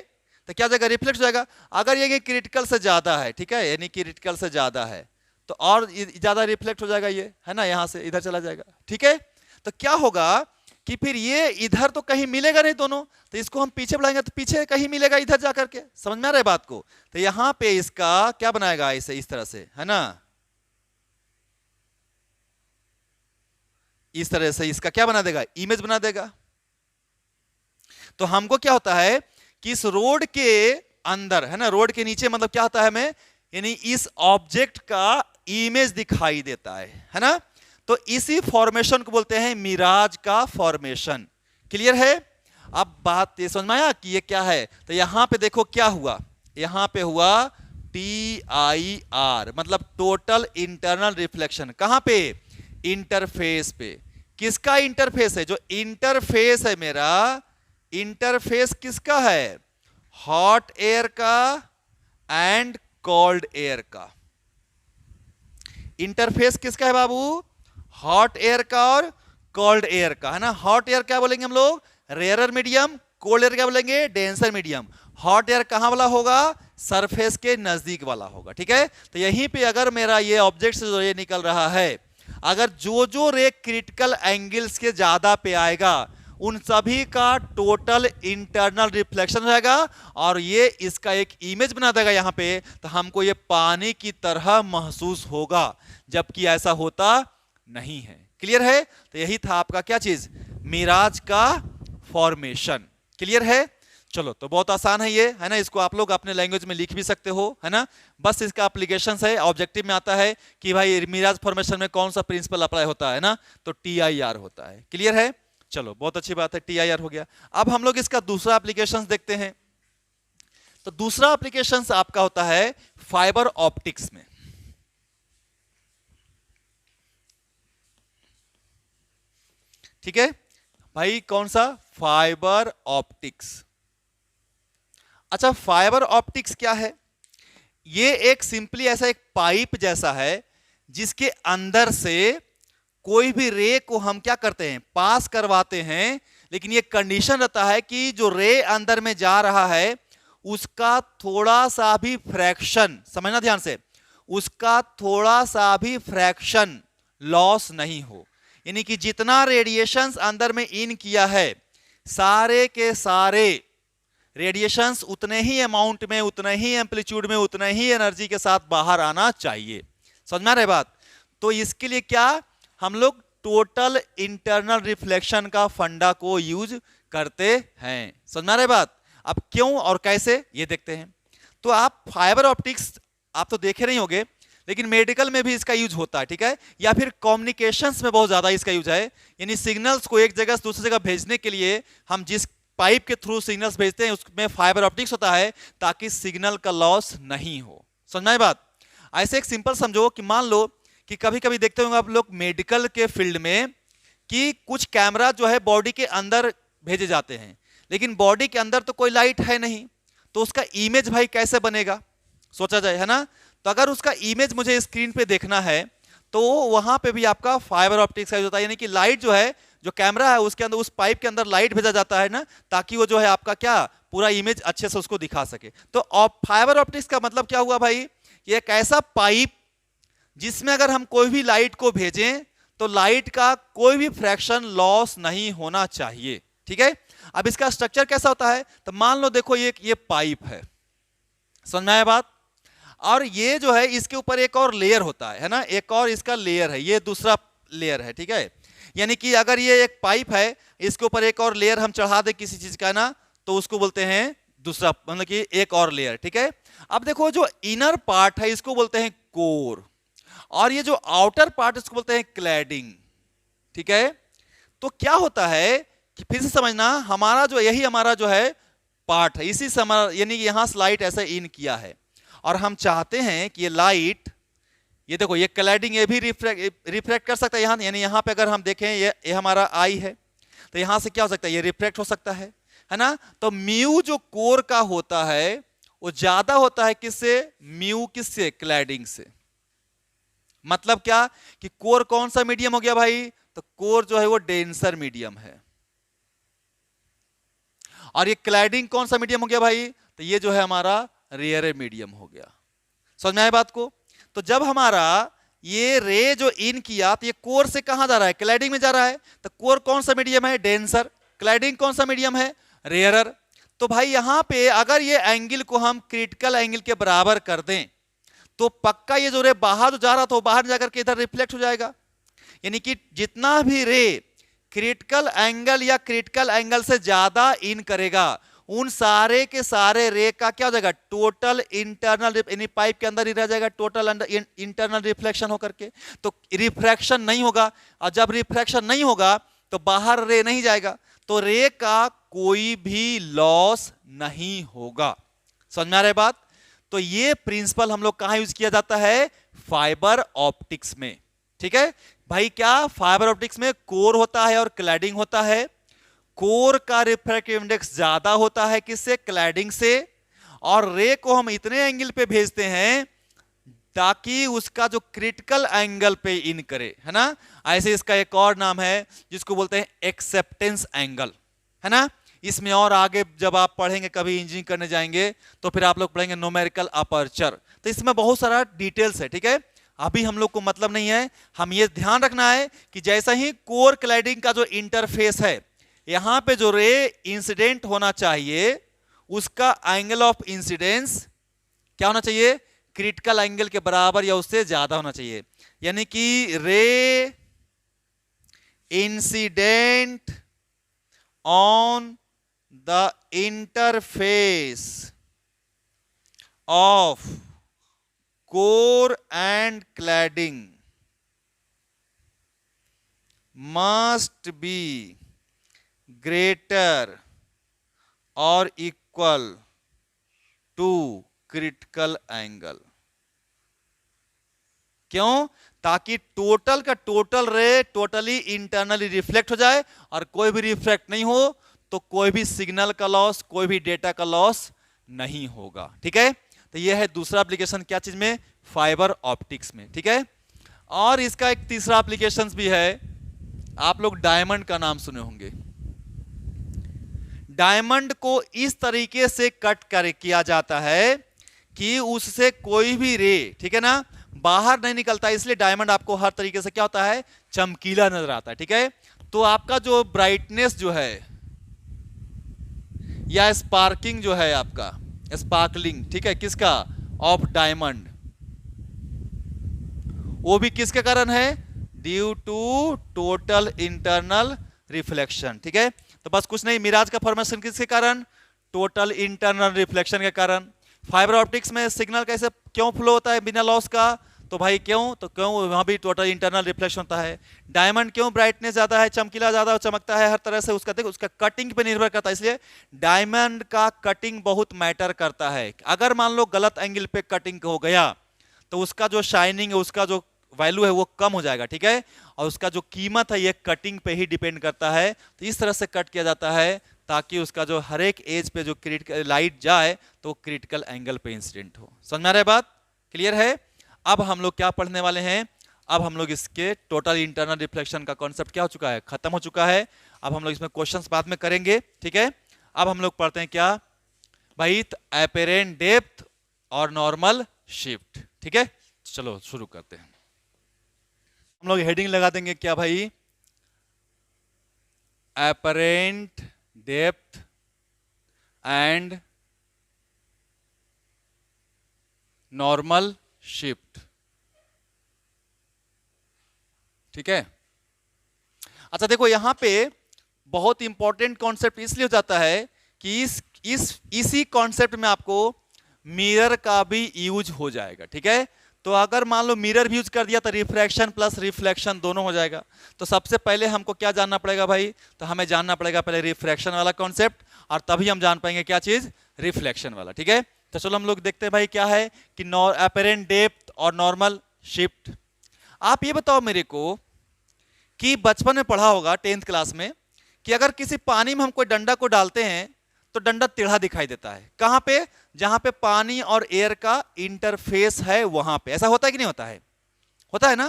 तो क्या हो जाएगा, रिफ्लेक्ट हो जाएगा। अगर ये क्रिटिकल से ज्यादा है, ठीक है, यानी क्रिटिकल से ज्यादा है, तो और ज्यादा रिफ्लेक्ट हो जाएगा, ये है ना, यहां से इधर चला जाएगा। ठीक है, तो क्या होगा कि फिर ये इधर तो कहीं मिलेगा नहीं दोनों, तो इसको हम पीछे बढ़ाएंगे तो पीछे कहीं मिलेगा इधर जाकर के। समझ में आ रहा है बात को, तो यहां पे इसका क्या बनाएगा, इसे इस तरह से, है ना, इस तरह से इसका क्या बना देगा, इमेज बना देगा। तो हमको क्या होता है कि इस रोड के अंदर, है ना, रोड के नीचे मतलब क्या होता है हमें, यानी इस ऑब्जेक्ट का इमेज दिखाई देता है ना। तो इसी फॉर्मेशन को बोलते हैं मिराज का फॉर्मेशन। क्लियर है, अब बात ये समझ में आया कि ये क्या है। तो यहां पे देखो क्या हुआ, यहां पे हुआ TIR, मतलब टोटल इंटरनल रिफ्लेक्शन। कहां पे, इंटरफेस पे। किसका इंटरफेस है, जो इंटरफेस है मेरा, इंटरफेस किसका है, हॉट एयर का एंड कोल्ड एयर का। इंटरफेस किसका है बाबू, हॉट एयर का और कोल्ड एयर का, है ना। हॉट एयर क्या बोलेंगे हम लोग, रेयर मीडियम, कोल्ड एयर क्या बोलेंगे, डेंसर मीडियम। हॉट एयर कहां वाला होगा, सरफेस के नजदीक वाला होगा। ठीक है, तो यहीं पे अगर मेरा ये ऑब्जेक्ट से जो ये निकल रहा है, अगर जो जो रे क्रिटिकल एंगल्स के ज्यादा पे आएगा, उन सभी का टोटल इंटरनल रिफ्लेक्शन हो जाएगा और ये इसका एक इमेज बना देगा यहां पे, तो हमको ये पानी की तरह महसूस होगा, जबकि ऐसा होता नहीं है। क्लियर है? तो यही था आपका क्या चीज, मिराज का फॉर्मेशन। क्लियर है? चलो, तो बहुत आसान है ये, है ना। इसको आप लोग अपने लैंग्वेज में लिख भी सकते हो, है ना। बस इसका एप्लीकेशन है, ऑब्जेक्टिव में आता है कि भाई मिराज फॉर्मेशन में कौन सा प्रिंसिपल अप्लाई होता है ना, तो TIR होता है। क्लियर है? चलो, बहुत अच्छी बात है, TIR हो गया। अब हम लोग इसका दूसरा एप्लीकेशन देखते हैं। तो दूसरा एप्लीकेशन आपका होता है फाइबर ऑप्टिक्स में। ठीक है भाई, कौन सा? Fibre optics. अच्छा, फाइबर ऑप्टिक्स क्या है? ये एक सिंपली ऐसा एक पाइप जैसा है जिसके अंदर से कोई भी रे को हम क्या करते हैं, पास करवाते हैं, लेकिन ये कंडीशन रहता है कि जो रे अंदर में जा रहा है उसका थोड़ा सा भी फ्रैक्शन, समझना ध्यान से, उसका थोड़ा सा भी फ्रैक्शन लॉस नहीं हो। यानी कि जितना रेडिएशंस अंदर में इन किया है, सारे के सारे रेडिएशंस उतने ही अमाउंट में, उतने ही एम्पलीट्यूड में, उतने ही एनर्जी के साथ बाहर आना चाहिए। समझ में आ रहा है बात? तो इसके लिए क्या हम लोग टोटल इंटरनल रिफ्लेक्शन का फंडा को यूज करते हैं। समझ में आ रहा है बात? अब क्यों और कैसे ये देखते हैं। तो आप फाइबर ऑप्टिक्स आप तो देखे नहीं होंगे, लेकिन मेडिकल में भी इसका यूज होता है, ठीक है, या फिर कम्युनिकेशंस में बहुत ज्यादा इसका यूज है। यानी सिग्नल्स को एक जगह से दूसरी जगह भेजने के लिए हम जिस पाइप के थ्रू सिग्नल्स भेजते हैं उसमें फाइबर ऑप्टिक्स होता है, ताकि सिग्नल का लॉस नहीं हो। समझ में आई बात? ऐसे एक सिंपल समझो कि मान लो कि कभी कभी देखते होंगे आप लोग मेडिकल के फील्ड में कि कुछ कैमरा जो है बॉडी के अंदर भेजे जाते हैं, लेकिन बॉडी के अंदर तो कोई लाइट है नहीं, तो उसका इमेज भाई कैसे बनेगा, सोचा जाए, है ना। तो अगर उसका इमेज मुझे स्क्रीन पे देखना है तो वहां पे भी आपका फाइबर ऑप्टिक्स का यूज होता है। यानी कि लाइट जो है, जो कैमरा है उसके अंदर, उस पाइप के अंदर लाइट भेजा जाता है ना, ताकि वो जो है आपका क्या पूरा इमेज अच्छे से उसको दिखा सके। तो फाइबर ऑप्टिक्स का मतलब क्या हुआ भाई, ये एक ऐसा पाइप जिसमें अगर हम कोई भी लाइट को भेजें तो लाइट का कोई भी फ्रैक्शन लॉस नहीं होना चाहिए। ठीक है, अब इसका स्ट्रक्चर कैसा होता है, तो मान लो देखो ये पाइप है, समझ में आया बात। और ये जो है इसके ऊपर एक और लेयर होता है ना, एक और इसका लेयर है, ये दूसरा लेयर है। ठीक है, यानी कि अगर ये एक पाइप है, इसके ऊपर एक और लेयर हम चढ़ा दे किसी चीज का ना, तो उसको बोलते हैं दूसरा, मतलब कि एक और लेयर। ठीक है, अब देखो जो इनर पार्ट है इसको बोलते हैं कोर, और ये जो आउटर पार्ट इसको बोलते हैं क्लैडिंग। ठीक है, तो क्या होता है कि फिर से समझना, हमारा जो यही हमारा जो है पार्ट है, इसी से हमारा, यानी यहां से लाइट ऐसे इन किया है, और हम चाहते हैं कि ये लाइट, ये देखो ये क्लैडिंग ये भी रिफ्लेक्ट कर सकता है यहाँ, यानी यहाँ पे अगर हम देखें ये हमारा आई है, तो यहाँ से क्या हो सकता है, ये रिफ्लेक्ट हो सकता है ना। तो म्यू जो कोर का होता है वो ज्यादा होता है किससे, म्यू किससे, क्लैडिंग से। मतलब क्या कि कोर कौन सा मीडियम हो गया भाई, तो कोर जो है वो डेंसर मीडियम है, और ये क्लैडिंग कौन सा मीडियम हो गया भाई, तो ये जो है हमारा रेयर मीडियम हो गया। समझ में आए बात को? तो जब हमारा ये रे जो इन किया, तो ये कोर से कहां जा रहा है, क्लैडिंग में जा रहा है। तो कोर कौन सा मीडियम है, डेंसर, क्लैडिंग कौन सा मीडियम है, रेयरर। तो भाई यहां पे अगर ये एंगल को हम क्रिटिकल एंगल के बराबर कर दें, तो पक्का ये जो रे बाहर जो जा रहा था वो बाहर जाकर के इधर रिफ्लेक्ट हो जाएगा। यानी कि जितना भी रे क्रिटिकल एंगल या क्रिटिकल एंगल से ज्यादा इन करेगा, उन सारे के सारे रे का क्या हो जाएगा, टोटल इंटरनल, यानी पाइप के अंदर ही रह जाएगा टोटल इंटरनल रिफ्लेक्शन होकर के। तो रिफ्रैक्शन नहीं होगा, और जब रिफ्रैक्शन नहीं होगा तो बाहर रे नहीं जाएगा, तो रे का कोई भी लॉस नहीं होगा। समझ में आ रहा है बात? तो ये प्रिंसिपल हम लोग कहां यूज किया जाता है, फाइबर ऑप्टिक्स में। ठीक है भाई, क्या फाइबर ऑप्टिक्स में कोर होता है और क्लैडिंग होता है। कोर का रिफ्रैक्टिव इंडेक्स ज्यादा होता है किससे, क्लैडिंग से, और रे को हम इतने एंगल पे भेजते हैं ताकि उसका जो क्रिटिकल एंगल पे इन करे, है ना। ऐसे इसका एक और नाम है जिसको बोलते हैं एक्सेप्टेंस एंगल, है ना। इसमें और आगे जब आप पढ़ेंगे, कभी इंजीनियरिंग करने जाएंगे तो फिर आप लोग पढ़ेंगे न्यूमेरिकल अपर्चर, तो इसमें बहुत सारा डिटेल्स है। ठीक है, अभी हम लोग को मतलब नहीं है, हम ये ध्यान रखना है कि जैसा ही कोर क्लैडिंग का जो इंटरफेस है, यहां पे जो रे इंसिडेंट होना चाहिए उसका एंगल ऑफ इंसिडेंस क्या होना चाहिए, क्रिटिकल एंगल के बराबर या उससे ज्यादा होना चाहिए। यानी कि ray incident on the interface of core and cladding must be greater or equal to critical angle। क्यों? ताकि टोटल का टोटल रे टोटली इंटरनली रिफ्लेक्ट हो जाए और कोई भी रिफ्लेक्ट नहीं हो तो कोई भी सिग्नल का लॉस, कोई भी डेटा का लॉस नहीं होगा। ठीक है, तो यह है दूसरा एप्लीकेशन क्या चीज में, फाइबर ऑप्टिक्स में। ठीक है, और इसका एक तीसरा एप्लीकेशन भी है, आप लोग डायमंड का नाम सुने होंगे। डायमंड को इस तरीके से कट कर किया जाता है कि उससे कोई भी रे, ठीक है ना, बाहर नहीं निकलता, इसलिए डायमंड आपको हर तरीके से क्या होता है, चमकीला नजर आता है। ठीक है, तो आपका जो ब्राइटनेस जो है या स्पार्किंग जो है, आपका स्पार्कलिंग, ठीक है, किसका, ऑफ डायमंड, वो भी किसके कारण है, due to total internal reflection. ठीक है, तो बस कुछ नहीं, मिराज का फॉर्मेशन किसके कारण, टोटल इंटरनल रिफ्लेक्शन के कारण। फाइबर ऑप्टिक्स में सिग्नल कैसे क्यों फ्लो होता है बिना लॉस का, तो भाई क्यों, तो क्यों वहां भी टोटल इंटरनल रिफ्लेक्शन होता है। डायमंड क्यों ब्राइटनेस ज्यादा है, चमकीला ज्यादा चमकता है हर तरह से, उसका देखो उसका कटिंग पे निर्भर करता है, इसलिए डायमंड का कटिंग बहुत मैटर करता है। अगर मान लो गलत एंगल पे कटिंग हो गया तो उसका जो शाइनिंग है, उसका जो वैल्यू है वो कम हो जाएगा। ठीक है, और उसका जो कीमत है ये कटिंग पे ही डिपेंड करता है। तो इस तरह से कट किया जाता है ताकि उसका जो हर एक एज पे जो क्रिटिकल लाइट जाए तो क्रिटिकल एंगल पे इंसिडेंट हो। समझ में आ रहा है बात, क्लियर है। अब हम लोग क्या पढ़ने वाले हैं, अब हम लोग इसके टोटल इंटरनल रिफ्लेक्शन का कॉन्सेप्ट क्या हो चुका है, खत्म हो चुका है। अब हम लोग इसमें क्वेश्चंस बाद में करेंगे। ठीक है, अब हम लोग पढ़ते हैं क्या भाई, एपेरेंट डेप्थ और नॉर्मल शिफ्ट। ठीक है, चलो शुरू करते हैं। हम लोग हेडिंग लगा देंगे क्या भाई, apparent depth and normal shift. ठीक है, अच्छा देखो यहां पे बहुत इंपॉर्टेंट कॉन्सेप्ट इसलिए हो जाता है कि इसी कॉन्सेप्ट में आपको मिरर का भी यूज हो जाएगा। ठीक है, तो अगर मान लो मिरर भी यूज कर दिया तो रिफ्रैक्शन प्लस रिफ्लेक्शन दोनों हो जाएगा। तो सबसे पहले हमको क्या जानना पड़ेगा भाई, तो हमें जानना पड़ेगा पहले रिफ्रैक्शन वाला कॉन्सेप्ट, और तभी हम जान पाएंगे क्या चीज, रिफ्लेक्शन वाला। ठीक है, तो चलो हम लोग देखते हैं भाई क्या है कि एपेरेंट डेप्थ और नॉर्मल शिफ्ट। आप ये बताओ मेरे को कि बचपन में पढ़ा होगा 10th क्लास में कि अगर किसी पानी में हम कोई डंडा को डालते हैं तो डंडा टेढ़ा दिखाई देता है। कहां पे, जहां पे पानी और एयर का इंटरफेस है वहां पे। ऐसा होता है कि नहीं होता है, होता है ना।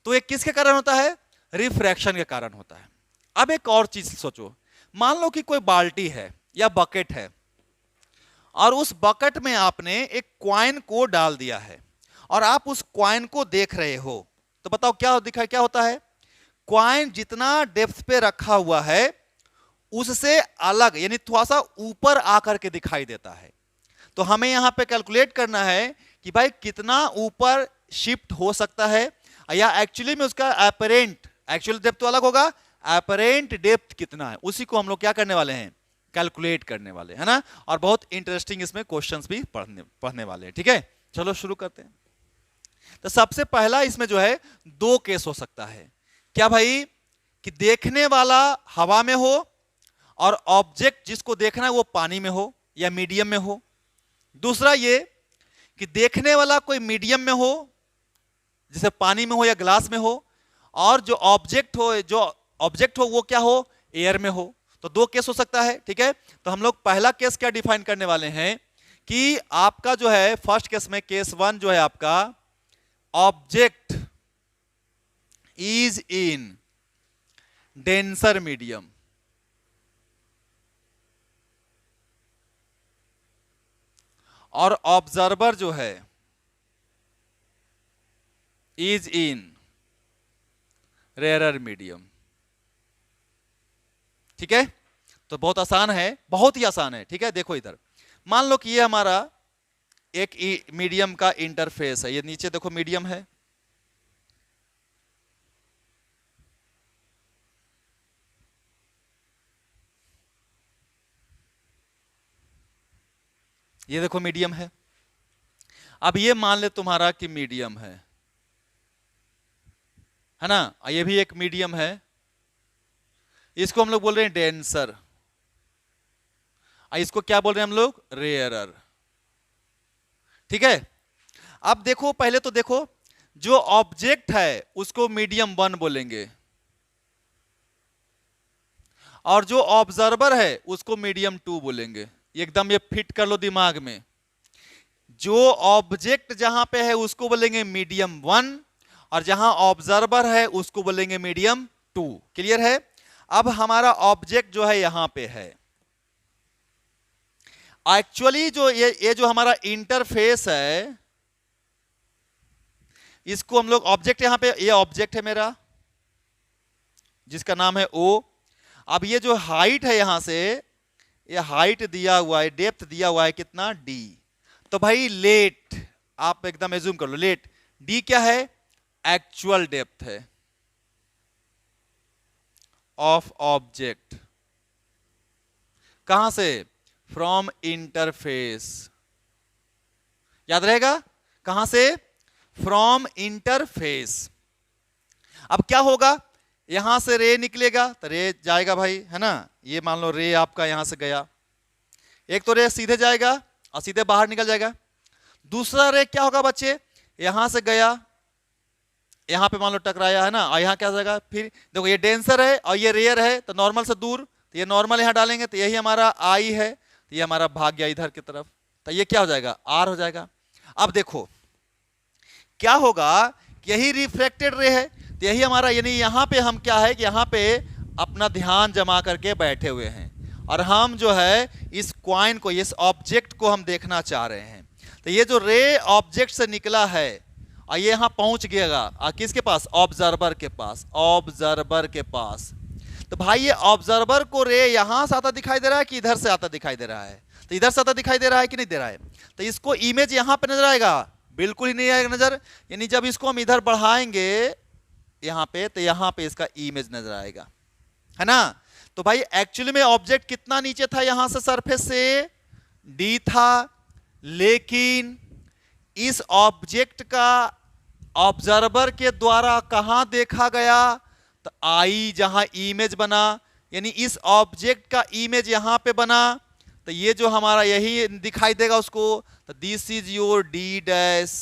तो ये किसके कारण होता है, रिफ्रैक्शन के कारण होता है। अब एक और चीज सोचो, मान लो कि कोई बाल्टी है या बकेट है और उस बकेट में आपने एक कॉइन को डाल दिया है और आप उस कॉइन को देख रहे हो, तो बताओ क्या दिखा, क्या होता है, कॉइन जितना डेप्थ पे रखा हुआ है उससे अलग यानी थोड़ा सा ऊपर आकर के दिखाई देता है। तो हमें यहां पे कैलकुलेट करना है कि भाई कितना ऊपर शिफ्ट हो सकता है, या एक्चुअली में उसका एपरेंट, एक्चुअल डेप्थ तो अलग होगा, एपरेंट डेप्थ कितना है उसी को हम लोग क्या करने वाले हैं, कैलकुलेट करने वाले है ना। और बहुत इंटरेस्टिंग इसमें क्वेश्चंस भी पढ़ने वाले हैं। ठीक है, चलो शुरू करते हैं। तो सबसे पहला इसमें जो है दो केस हो सकता है, क्या भाई, कि देखने वाला हवा में हो और ऑब्जेक्ट जिसको देखना है वो पानी में हो या मीडियम में हो। दूसरा ये कि देखने वाला कोई मीडियम में हो जैसे पानी में हो या ग्लास में हो, और जो ऑब्जेक्ट हो वो क्या हो, एयर में हो। तो दो केस हो सकता है। ठीक है, तो हम लोग पहला केस क्या डिफाइन करने वाले हैं कि आपका जो है फर्स्ट केस में, केस 1 जो है आपका, object is in denser medium, और ऑब्जर्वर जो है इज इन रेयरर मीडियम। ठीक है, तो बहुत आसान है, बहुत ही आसान है। ठीक है, देखो इधर मान लो कि ये हमारा एक मीडियम का इंटरफेस है, ये नीचे देखो मीडियम है, ये देखो मीडियम है। अब ये मान ले तुम्हारा कि मीडियम है ना, ये भी एक मीडियम है, इसको हम लोग बोल रहे हैं डेंसर, इसको क्या बोल रहे हैं हम लोग, रेयरर। ठीक है, अब देखो पहले तो देखो जो ऑब्जेक्ट है उसको मीडियम 1 बोलेंगे, और जो ऑब्जर्वर है उसको मीडियम 2 बोलेंगे। एकदम ये फिट कर लो दिमाग में, जो ऑब्जेक्ट जहां पे है उसको बोलेंगे मीडियम 1, और जहां ऑब्जर्वर है उसको बोलेंगे मीडियम 2। क्लियर है? अब हमारा ऑब्जेक्ट जो है यहां पे है, एक्चुअली जो ये जो हमारा इंटरफेस है इसको हम लोग ऑब्जेक्ट, यहां पे ये ऑब्जेक्ट है मेरा जिसका नाम है O। अब ये जो हाइट है यहां से, ये हाइट दिया हुआ है, डेप्थ दिया हुआ है कितना, D। तो भाई लेट आप एकदम एज्यूम कर लो, लेट D क्या है, एक्चुअल डेप्थ है ऑफ ऑब्जेक्ट, कहां से, फ्रॉम इंटरफेस। याद रहेगा कहां से, फ्रॉम इंटरफेस। अब क्या होगा, यहां से रे निकलेगा तो रे जाएगा भाई, है ना, ये मान लो रे आपका यहां से गया, एक तो रे सीधे जाएगा और सीधे बाहर निकल जाएगा। दूसरा रे क्या होगा बच्चे, यहां से गया, यहां पे मान लो टकराया, है ना, और यहां क्या जाएगा, फिर देखो ये डेंसर है और ये रेयर है, तो नॉर्मल से दूर, तो ये नॉर्मल यहां डालेंगे तो यही हमारा आई है, तो ये हमारा भाग गया इधर की तरफ, तो ये क्या हो जाएगा, आर हो जाएगा। अब देखो क्या होगा, यही रिफ्रैक्टेड रे है, तो यही हमारा, यानी यहां पे हम क्या है कि यहां पे अपना ध्यान जमा करके बैठे हुए हैं, और हम जो है इस क्वाइन को, इस ऑब्जेक्ट को हम देखना चाह रहे हैं। तो ये जो रे ऑब्जेक्ट से निकला है और ये यहां पहुंच गया किसके पास, ऑब्जर्वर के पास, ऑब्जर्वर के पास। तो भाई ये ऑब्जर्वर को रे यहां से आता दिखाई दे रहा है कि इधर से आता दिखाई दे रहा है, तो इधर से आता दिखाई दे रहा है कि नहीं दे रहा है, तो इसको इमेज यहां पे नजर आएगा, बिल्कुल ही नहीं आएगा नजर, यानी जब इसको हम इधर बढ़ाएंगे यहां पे, तो यहां पे इसका इमेज नजर आएगा, है ना। तो भाई एक्चुअली में ऑब्जेक्ट कितना नीचे था, यहां से सरफेस से D था, लेकिन इस ऑब्जेक्ट का ऑब्जर्वर के द्वारा कहां देखा गया, तो आई जहां इमेज बना, यानी इस ऑब्जेक्ट का इमेज यहां पे बना, तो ये जो हमारा यही दिखाई देगा उसको, तो this is your D dash,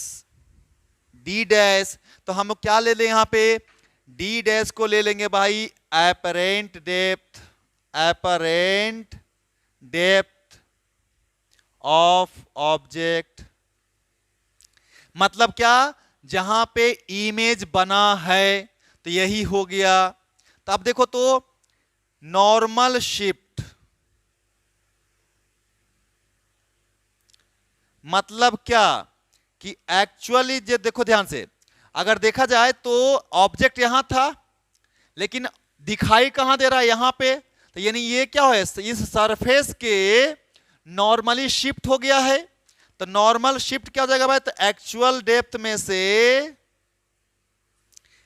D dash. तो हम क्या ले लें यहां पे, D डैश को ले लेंगे भाई apparent depth, apparent depth of object, मतलब क्या, जहां पे इमेज बना है, तो यही हो गया। तो अब देखो तो नॉर्मल शिफ्ट मतलब क्या, कि एक्चुअली जो देखो ध्यान से, अगर देखा जाए तो ऑब्जेक्ट यहां था लेकिन दिखाई कहां दे रहा है, यहां पे, तो यानी ये क्या है, इस सरफेस के नॉर्मली शिफ्ट हो गया है। तो नॉर्मल शिफ्ट क्या हो जाएगा भाई, तो एक्चुअल डेप्थ में से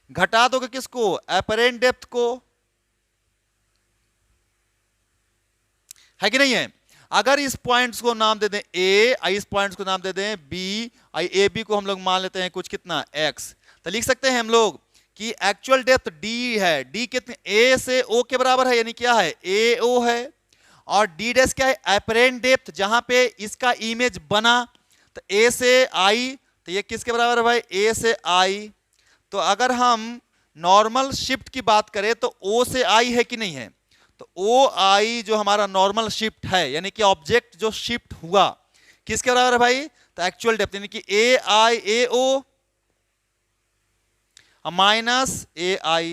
घटा दोगे किसको, एपरेंट डेप्थ को, है कि नहीं है। अगर इस पॉइंट्स को नाम दे दें ए, इस पॉइंट्स को नाम दे दें बी, ए बी को हम लोग मान लेते हैं कुछ कितना x, तो लिख सकते हैं हम लोग कि एक्चुअल डेप्थ D है, D कितने, A से O के बराबर है, यानी क्या है, AO है, और D डैश क्या है, एपरेंट डेप्थ, जहां पे इसका इमेज बना, तो A से I, तो ये किसके बराबर है भाई, A से I। तो अगर हम नॉर्मल शिफ्ट की बात करें तो O से I है कि नहीं है, तो OI जो हमारा नॉर्मल शिफ्ट है, यानी कि ऑब्जेक्ट जो शिफ्ट हुआ किसके बराबर है भाई, तो एक्चुअल डेप्थ, यानी कि AI AO माइनस AI,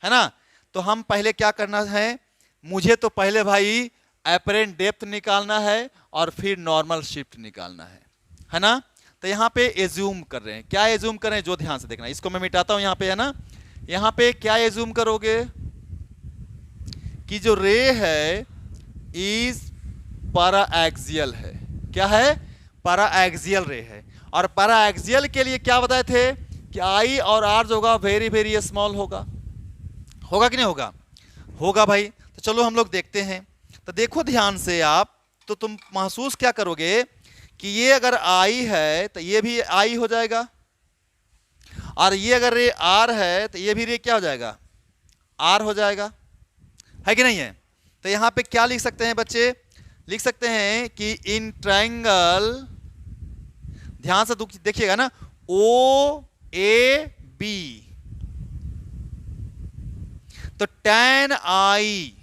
है ना। तो हम पहले क्या करना है, मुझे तो पहले भाई एपरेंट डेप्थ निकालना है और फिर नॉर्मल शिफ्ट निकालना है ना। तो यहां पे एज्यूम कर रहे हैं, क्या एज्यूम कर रहे हैं, जो ध्यान से देखना, इसको मैं मिटाता हूं यहां पे, है ना। यहां पे क्या एज्यूम करोगे, कि जो रे है इज पैराएक्सियल है। क्या है? पैराएक्सियल रे है। और पैराएक्सियल के लिए क्या बताए थे कि आई और आर जो होगा वेरी वेरी स्मॉल होगा। होगा कि नहीं होगा? होगा भाई। तो चलो हम लोग देखते हैं। तो देखो ध्यान से आप, तो तुम महसूस क्या करोगे कि ये अगर आई है तो ये भी आई हो जाएगा, और ये अगर रे आर है तो ये भी रे क्या हो जाएगा? आर हो जाएगा, है कि नहीं है? तो यहां पे क्या लिख सकते हैं बच्चे? लिख सकते हैं कि इन ट्रायंगल, ध्यान से देखिएगा ना, ओ ए बी, तो tan I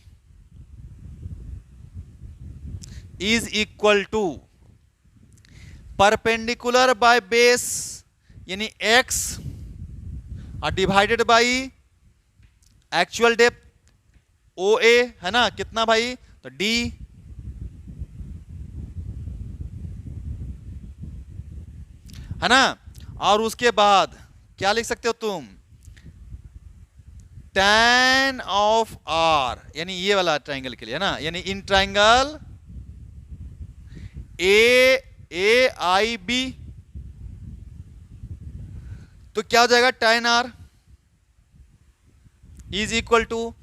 is equal to perpendicular by base यानी x और divided by actual depth O A, है ना, कितना भाई? तो d, है ना। और उसके बाद क्या लिख सकते हो तुम? tan ऑफ r, यानी ये वाला ट्राइंगल के लिए, है ना, यानी in triangle A I B, तो क्या हो जाएगा? tan r is equal to,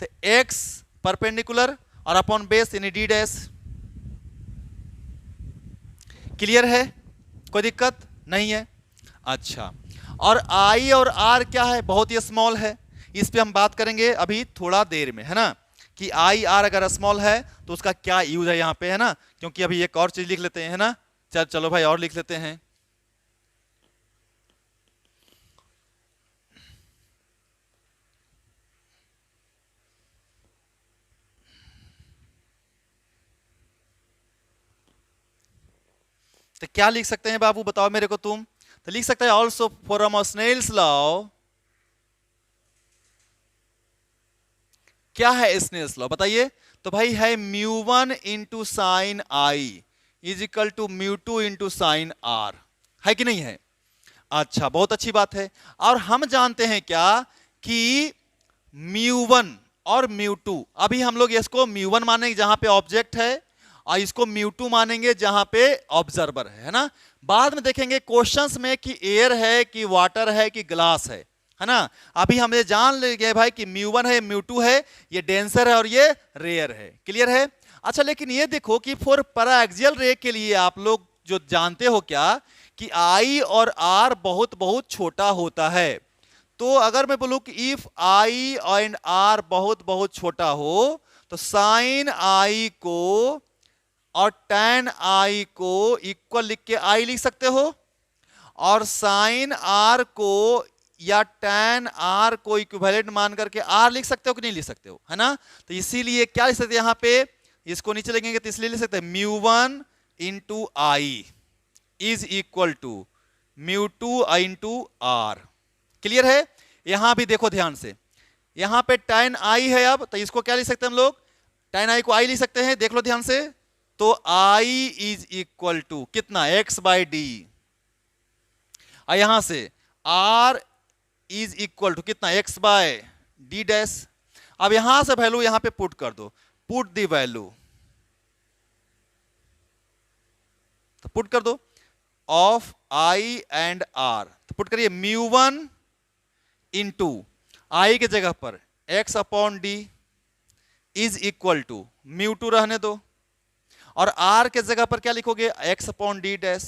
तो x परपेंडिकुलर और अपॉन बेस यानी d डैश। क्लियर है? कोई दिक्कत नहीं है? अच्छा, और I और R क्या है? बहुत ही स्मॉल है। इस पे हम बात करेंगे अभी थोड़ा देर में, है ना, कि I R अगर स्मॉल है तो उसका क्या यूज है यहाँ पे, है ना। क्योंकि अभी एक और चीज लिख लेते हैं, है ना। चलो भाई और लिख लेते हैं। तो क्या लिख सकते हैं बाबू, बताओ मेरे को तुम। तो लिख सकते हैं ऑल्सो फ्रॉम स्नेल्स लॉ। क्या है स्नेल्स लॉ बताइए? तो भाई है μ1 into sine I is equal to μ2 into sine R, है कि नहीं है? अच्छा, बहुत अच्छी बात है। और हम जानते हैं क्या कि μ1 और μ2, अभी हम लोग इसको μ1 मानेंगे जहां पे ऑब्जेक्ट है, और इसको μ2 मानेंगे जहां पे ऑब्जर्वर है ना। बाद में देखेंगे क्वेश्चंस में कि एयर है कि वाटर है कि ग्लास है ना। अभी हम ये जान ले गए भाई कि μ1 है μ2 है, ये डेंसर है और ये रेयर है। क्लियर है? अच्छा, लेकिन ये देखो कि फॉर पैराएक्सियल रे के लिए आप लोग जो जानते हो क्या कि आई और आर बहुत बहुत छोटा होता है। तो अगर मैं बोलूं कि इफ आई एंड आर बहुत बहुत छोटा हो तो साइन आई को और tan आई को इक्वल लिख के आई लिख सकते हो, और साइन आर को या tan आर को इक्विवेलेंट मान करके आर लिख सकते हो कि नहीं लिख सकते हो, है ना। तो इसीलिए क्या लिख सकते हैं यहां पे, इसको नीचे लिखेंगे तो इसलिए लिख सकते हैं μ1 into I is equal to μ2 into R. Clear है? यहां भी देखो ध्यान से, यहां पे tan आई है, अब तो इसको क्या लिख सकते हैं हम लोग? tan आई को आई लिख सकते हैं, देख लो ध्यान से। तो I इज इक्वल टू कितना? x by D. और यहां से R इज इक्वल टू कितना? x by D dash. अब यहां से वैल्यू यहां पे पुट कर दो, पुट दी वैल्यू, तो पुट कर दो ऑफ I एंड R, तो पुट करिए μ1 इंटू आई के जगह पर x upon D is equal to μ2 रहने दो, और r के जगह पर क्या लिखोगे? x upon D dash.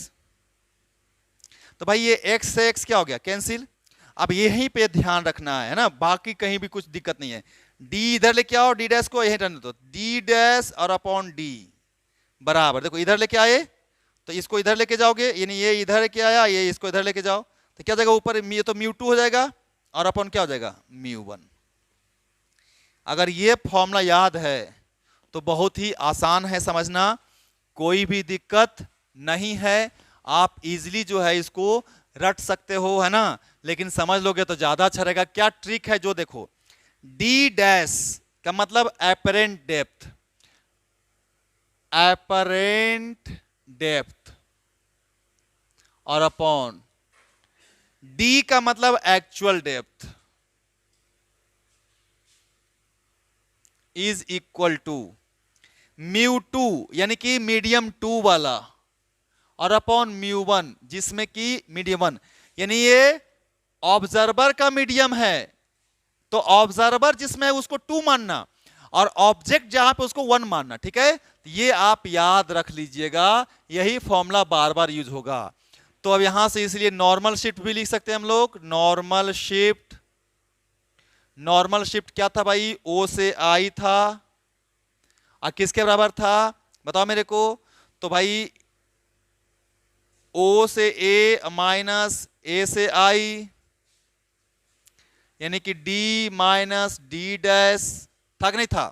तो भाई ये x से x क्या हो गया? कैंसिल। अब यहीं पे ध्यान रखना है ना, बाकी कहीं भी कुछ दिक्कत नहीं है। d इधर लेके आओ, डी डैश को यहीं रहने दो, डी डैश और अपॉन डी बराबर, देखो इधर लेके आए तो इसको इधर लेके जाओगे, यानी ये इधर लेके आया, ये इसको इधर लेके जाओ, तो क्या जाएगा ऊपर? ये तो μ2 हो जाएगा और अपॉन क्या हो जाएगा? μ1। अगर ये फॉर्मूला याद है तो बहुत ही आसान है समझना, कोई भी दिक्कत नहीं है। आप इजीली जो है इसको रट सकते हो, है ना, लेकिन समझ लोगे तो ज्यादा अच्छा रहेगा। क्या ट्रिक है जो देखो, डी डैश का मतलब एपरेंट डेप्थ, एपरेंट डेप्थ, और अपॉन डी का मतलब actual depth is equal to mu two यानी कि मीडियम टू वाला और अपॉन म्यू वन जिसमें कि मीडियम वन, यानी ये ऑब्जर्वर का मीडियम है तो ऑब्जर्वर जिसमें है उसको टू मानना और ऑब्जेक्ट जहां पे उसको वन मानना। ठीक है, ये आप याद रख लीजिएगा, यही फॉर्मूला बार बार यूज होगा। तो अब यहां से इसलिए नॉर्मल शिफ्ट भी लिख सकते हैं हम लोग। नॉर्मल शिफ्ट, नॉर्मल शिफ्ट क्या था भाई, ओ से आई था और किसके बराबर था बताओ मेरे को। तो भाई ओ से ए माइनस ए से आई यानी कि डी माइनस डी डैश था कि नहीं था।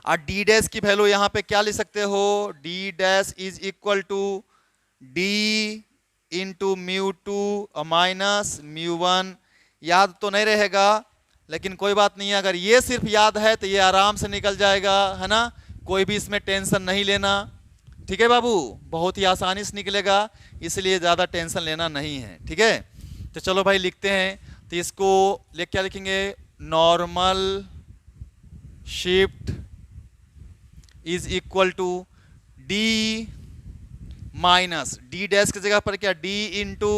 और डी डैश की वैल्यू यहां पे क्या लिख सकते हो, D dash is equal to D into mu two minus mu one. याद तो नहीं रहेगा लेकिन कोई बात नहीं है, अगर ये सिर्फ याद है तो ये आराम से निकल जाएगा, है ना, कोई भी इसमें टेंशन नहीं लेना। ठीक है बाबू, बहुत ही आसानी से निकलेगा, इसलिए ज़्यादा टेंशन लेना नहीं है। ठीक है, तो चलो भाई लिखते हैं। तो इसको क्या लिखेंगे, normal shift is equal to D minus D dash की जगह पर क्या डी इंटू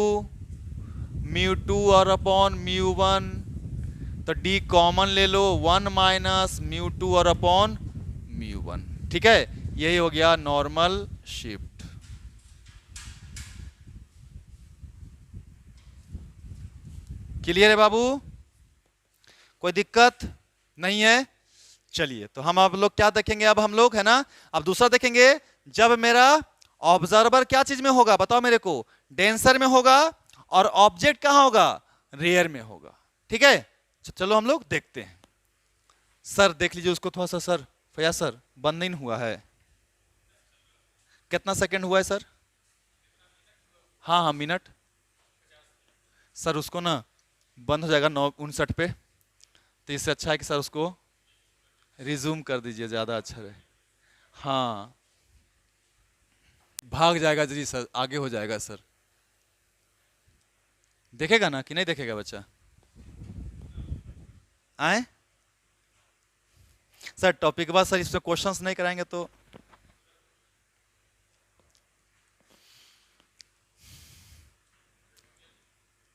म्यू टू और अपॉन म्यू वन, तो डी कॉमन ले लो, वन माइनस म्यू टू और अपॉन म्यू वन। ठीक है, यही हो गया नॉर्मल शिफ्ट। क्लियर है बाबू, कोई दिक्कत नहीं है। चलिए तो हम अब लोग क्या देखेंगे, अब हम लोग है ना, अब दूसरा देखेंगे, जब मेरा ऑब्जर्वर क्या चीज में होगा बताओ मेरे को, डेंसर में होगा और ऑब्जेक्ट कहां होगा, रेयर में होगा। ठीक है, चलो हम लोग देखते हैं। सर देख लीजिए उसको थोड़ा सा, सर फैयाज सर बंद नहीं हुआ है, कितना सेकंड हुआ है सर, हाँ हाँ मिनट, सर उसको ना बंद हो जाएगा 9:59 पे, तो इससे अच्छा है कि सर उसको रिज्यूम कर दीजिए, ज्यादा अच्छा रहे। हाँ भाग जाएगा जी सर, आगे हो जाएगा सर। देखेगा ना कि नहीं देखेगा बच्चा, आए सर टॉपिक के बाद सर इसमें क्वेश्चंस नहीं कराएंगे तो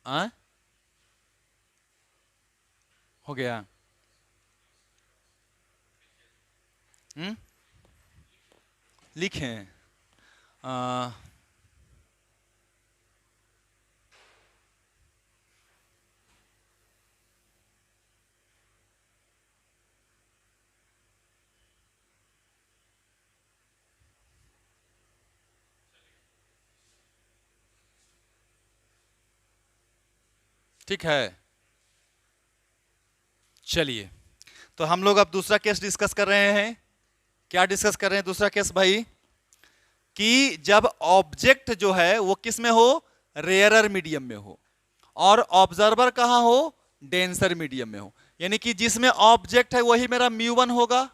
आए हो गया। लिखें ठीक है। चलिए तो हम लोग अब दूसरा केस डिस्कस कर रहे हैं। क्या डिस्कस कर रहे हैं दूसरा केस भाई, कि जब ऑब्जेक्ट जो है वो किस में हो, रेयरर मीडियम में हो और ऑब्जर्वर कहां हो, डेंसर मीडियम में हो। यानी कि जिसमें ऑब्जेक्ट है वही मेरा म्यू वन होगा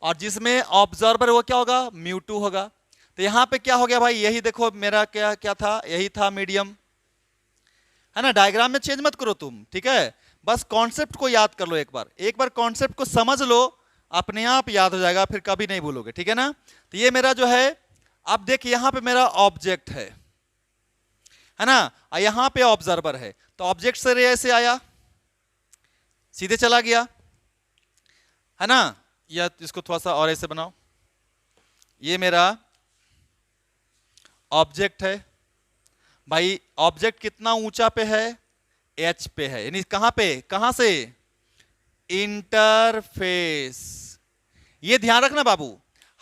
और जिसमें ऑब्जर्वर वो क्या होगा, म्यू टू होगा। तो यहां पे क्या हो गया भाई, यही देखो मेरा क्या क्या था, यही था मीडियम, है ना। डायग्राम में चेंज मत करो तुम, ठीक है, बस कॉन्सेप्ट को याद कर लो, एक बार कॉन्सेप्ट को समझ लो, अपने आप याद हो जाएगा, फिर कभी नहीं भूलोगे। ठीक है ना। तो ये मेरा जो है, अब देखिए यहां पे मेरा ऑब्जेक्ट है ना, और यहां पे ऑब्जर्वर है, तो ऑब्जेक्ट से रे ऐसे आया, सीधे चला गया, है ना। या इसको थोड़ा सा और ऐसे बनाओ, ये मेरा ऑब्जेक्ट है भाई। ऑब्जेक्ट कितना ऊंचा पे है, एच पे है, यानी कहां पे, कहां से, इंटरफेस। ये ध्यान रखना बाबू,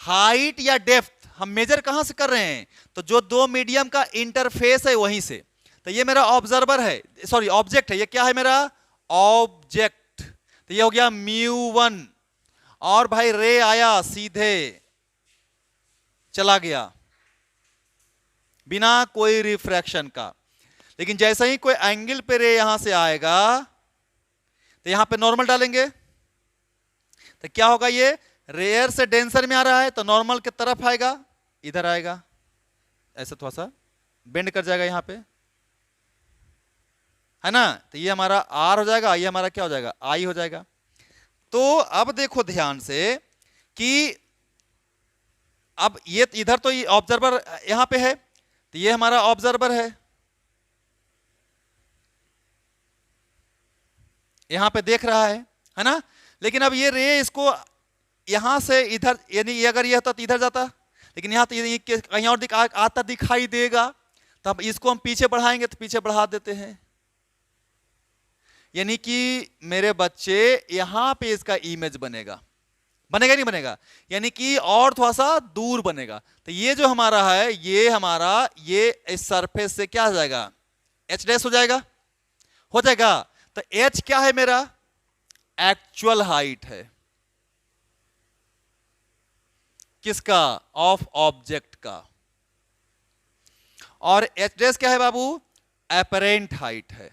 हाइट या डेप्थ हम मेजर कहां से कर रहे हैं, तो जो दो मीडियम का इंटरफेस है वहीं से। तो ये मेरा ऑब्जर्वर है, सॉरी ऑब्जेक्ट है, ये क्या है मेरा ऑब्जेक्ट, तो ये हो गया म्यू वन, और भाई रे आया सीधे चला गया बिना कोई रिफ्रैक्शन का। लेकिन जैसे ही कोई एंगल पे रे यहां से आएगा तो यहां पे नॉर्मल डालेंगे, तो क्या होगा, ये रेयर से डेंसर में आ रहा है तो नॉर्मल की तरफ आएगा, इधर आएगा, ऐसे थोड़ा सा बेंड कर जाएगा यहां पे, है ना। तो ये हमारा आर हो जाएगा, ये हमारा क्या हो जाएगा, आई हो जाएगा। तो अब देखो ध्यान से कि अब ये इधर तो ये ऑब्जर्वर यहां पे है, तो ये हमारा ऑब्जर्वर यहां पे देख रहा है ना। लेकिन अब ये रे इसको यहां से इधर, यानी अगर ये होता तो इधर जाता, लेकिन यहां तो ये कहीं और आता दिखाई देगा, तो अब इसको हम पीछे बढ़ाएंगे तो पीछे बढ़ा देते हैं। यानी कि मेरे बच्चे यहां पे इसका इमेज बनेगा, बनेगा नहीं बनेगा, यानी कि और थोड़ा सा दूर बनेगा। तो ये जो हमारा है, ये हमारा ये इस सरफेस से क्या हो जाएगा, एच डैश हो जाएगा, हो जाएगा। तो एच क्या है मेरा, एक्चुअल हाइट है, किसका, ऑफ ऑब्जेक्ट का। और एच डैश क्या है बाबू, एपरेंट हाइट है,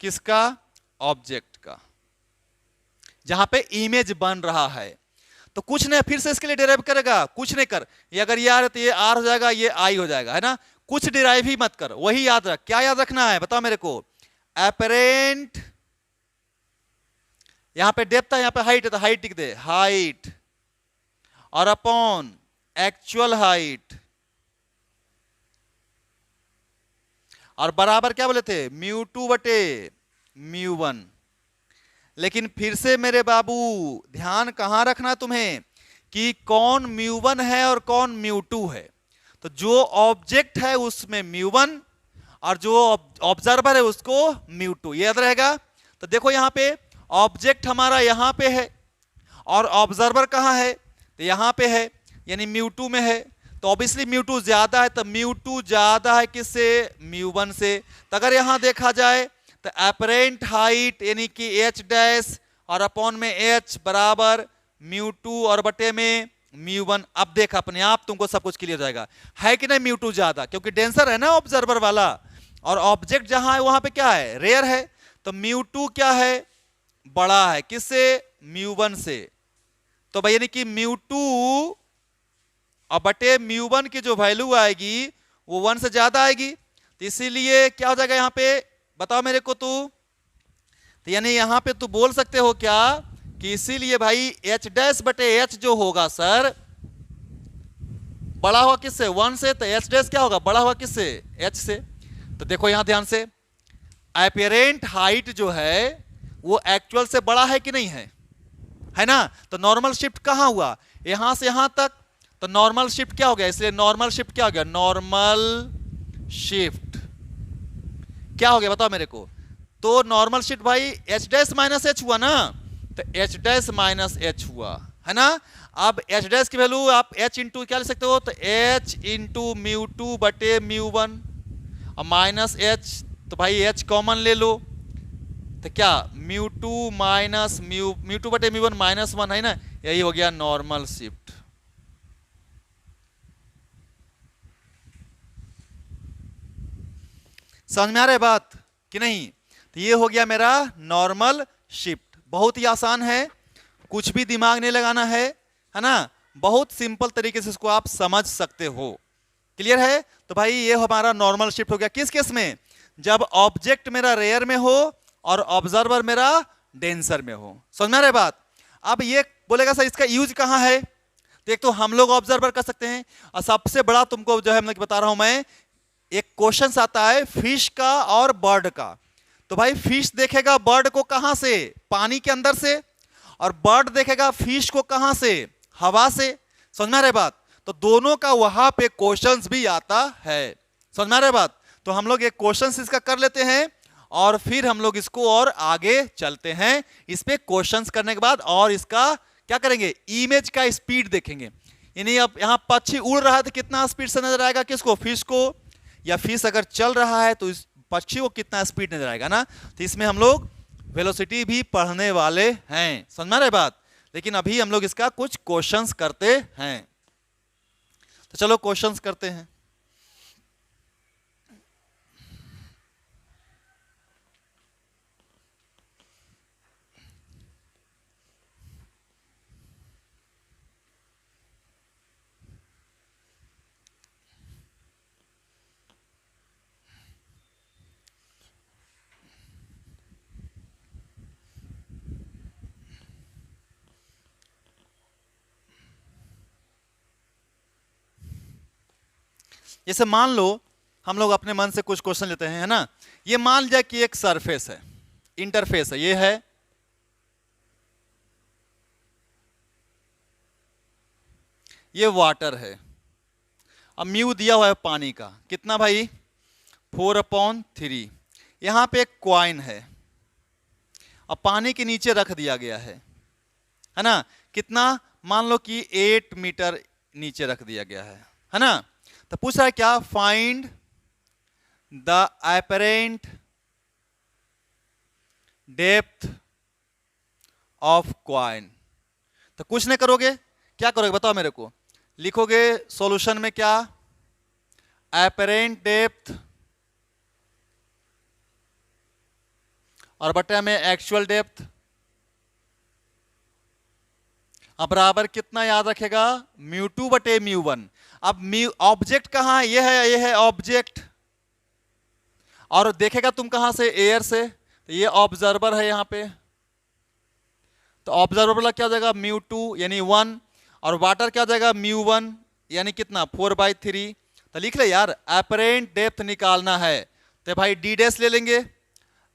किसका, ऑब्जेक्ट का, जहां पे इमेज बन रहा है। तो कुछ नहीं, फिर से इसके लिए डिराइव करेगा, कुछ नहीं कर, ये अगर ये आर है तो ये आर हो जाएगा, ये आई हो जाएगा, है ना। कुछ डिराइव ही मत कर, वही याद रख। क्या याद रखना है बताओ मेरे को, एपरेंट, यहां पे डेप्थ है, यहां पे हाइट है, तो हाइट लिख दे, हाइट, और अपॉन एक्चुअल हाइट, और बराबर क्या बोले थे, म्यू टू बटे म्यू वन। लेकिन फिर से मेरे बाबू ध्यान कहां रखना तुम्हें, कि कौन म्यू वन है और कौन म्यू टू है। तो जो ऑब्जेक्ट है उसमें म्यू वन, और जो ऑब्जर्वर है उसको म्यू टू, याद रहेगा। तो देखो यहां पे ऑब्जेक्ट हमारा यहां पे है, और ऑब्जर्वर कहां है, तो यहां पे है, यानी म्यू टू में है। तो ऑब्वियसली म्यू टू ज्यादा है, तो म्यू टू ज्यादा है किससे, म्यू वन से। तो अगर यहां देखा जाए तो एपरेंट हाइट यानी कि एच डैश और अपॉन में एच बराबर म्यू टू और बटे में म्यू वन। अब देख अपने आप तुमको सब कुछ क्लियर हो जाएगा, है कि नहीं म्यू टू ज्यादा, क्योंकि डेंसर है ना ऑब्जर्वर वाला, और ऑब्जेक्ट जहां है वहां पे क्या है, रेयर है। तो म्यू टू क्या है, बड़ा है, किससे, म्यू वन से। तो भाई यानी कि म्यू टू और बटे म्यू वन की जो वैल्यू आएगी वो वन से ज्यादा आएगी। तो इसीलिए क्या हो जाएगा यहां पे, बताओ मेरे को तू। तो यानी यहां पे तू बोल सकते हो क्या, कि इसीलिए भाई एच डैश बटे एच जो होगा सर, बड़ा हुआ किससे, वन से, तो एच डैश क्या होगा, बड़ा हुआ किससे, एच से। तो देखो यहां ध्यान से, एपरेंट हाइट जो है वो एक्चुअल से बड़ा है कि नहीं है ना। तो नॉर्मल शिफ्ट कहां हुआ, यहां से यहां तक, तो नॉर्मल शिफ्ट क्या हो गया, इसलिए नॉर्मल शिफ्ट क्या हो गया, नॉर्मल शिफ्ट क्या हो गया बताओ मेरे को। तो नॉर्मल शिफ्ट भाई एच डैश माइनस एच हुआ ना, तो एच डैश माइनस एच हुआ, है ना। अब एच डैश की वैल्यू आप एच इंटू क्या ले सकते हो, तो एच इंटू म्यू टू बटे म्यू वन, और माइनस एच, तो भाई एच कॉमन ले लो, तो क्या mu two minus mu to बटे म्यू वन माइनस वन, है ना, यही हो गया नॉर्मल शिफ्ट। समझ में आ रहा है बात कि नहीं। तो ये हो गया मेरा नॉर्मल शिफ्ट, बहुत ही आसान है, कुछ भी दिमाग नहीं लगाना है ना, बहुत सिंपल तरीके से इसको आप समझ सकते हो। क्लियर है। तो भाई ये हमारा नॉर्मल शिफ्ट हो गया, किस केस में, जब ऑब्जेक्ट मेरा रेयर में हो और ऑब्जर्वर मेरा डेंसर में हो। समझ में आ रहा है बात। अब ये बोलेगा सर इसका यूज कहां है, तो एक तो हम लोग ऑब्जर्वर कर सकते हैं, और सबसे बड़ा तुमको जो है मैं बता रहा हूं मैं, एक क्वेश्चन आता है फिश का और बर्ड का। तो भाई फिश देखेगा बर्ड को कहां से, पानी के अंदर से, और बर्ड देखेगा फिश को कहां से, हवा से। समझ में आ रहा है बात। तो दोनों का वहां पे क्वेश्चंस भी आता है। समझ में आ रहा है बात। तो हम लोग एक क्वेश्चन इसका कर लेते हैं, और फिर हम लोग इसको और आगे चलते हैं। इस पे क्वेश्चंस करने के बाद और इसका क्या करेंगे, इमेज का स्पीड देखेंगे। यानी अब यहां पक्षी उड़ रहा है तो कितना स्पीड से नजर आएगा किसको, फिश को, या फिश अगर चल रहा है तो इस पक्षी को कितना स्पीड नजर आएगा ना। तो इसमें हम लोग वेलोसिटी भी पढ़ने वाले हैं। समझ में आ रहा है बात। लेकिन अभी हम लोग इसका कुछ क्वेश्चंस करते हैं, तो चलो क्वेश्चंस करते हैं। जैसे मान लो हम लोग अपने मन से कुछ क्वेश्चन लेते हैं, है ना। ये मान लिया कि एक सरफेस है, इंटरफेस है, ये है, ये वाटर है। अब म्यू दिया हुआ है पानी का, कितना भाई, 4/3। यहां पे एक क्वाइन है, अब पानी के नीचे रख दिया गया है ना। कितना, मान लो कि 8 मीटर नीचे रख दिया गया है ना। तो पूछ रहा है क्या, find the apparent depth of coin. तो कुछ नहीं करोगे, क्या करोगे बताओ मेरे को, लिखोगे सॉल्यूशन में क्या, अपरेंट डेप्थ और बटा में एक्चुअल डेप्थ, अब बराबर कितना याद रखेगा, μ2 बटे μ1। अब ऑब्जेक्ट कहां है, ये है ऑब्जेक्ट, और देखेगा तुम कहां से, एयर से, तो ये ऑब्जर्वर है यहां पे, तो ऑब्जर्वर वाला क्या हो जाएगा, μ2 यानी 1, और वाटर क्या हो जाएगा, μ1 यानी कितना, 4/3। तो लिख ले यार, अपरेंट डेप्थ निकालना है तो भाई डी डैश ले लेंगे,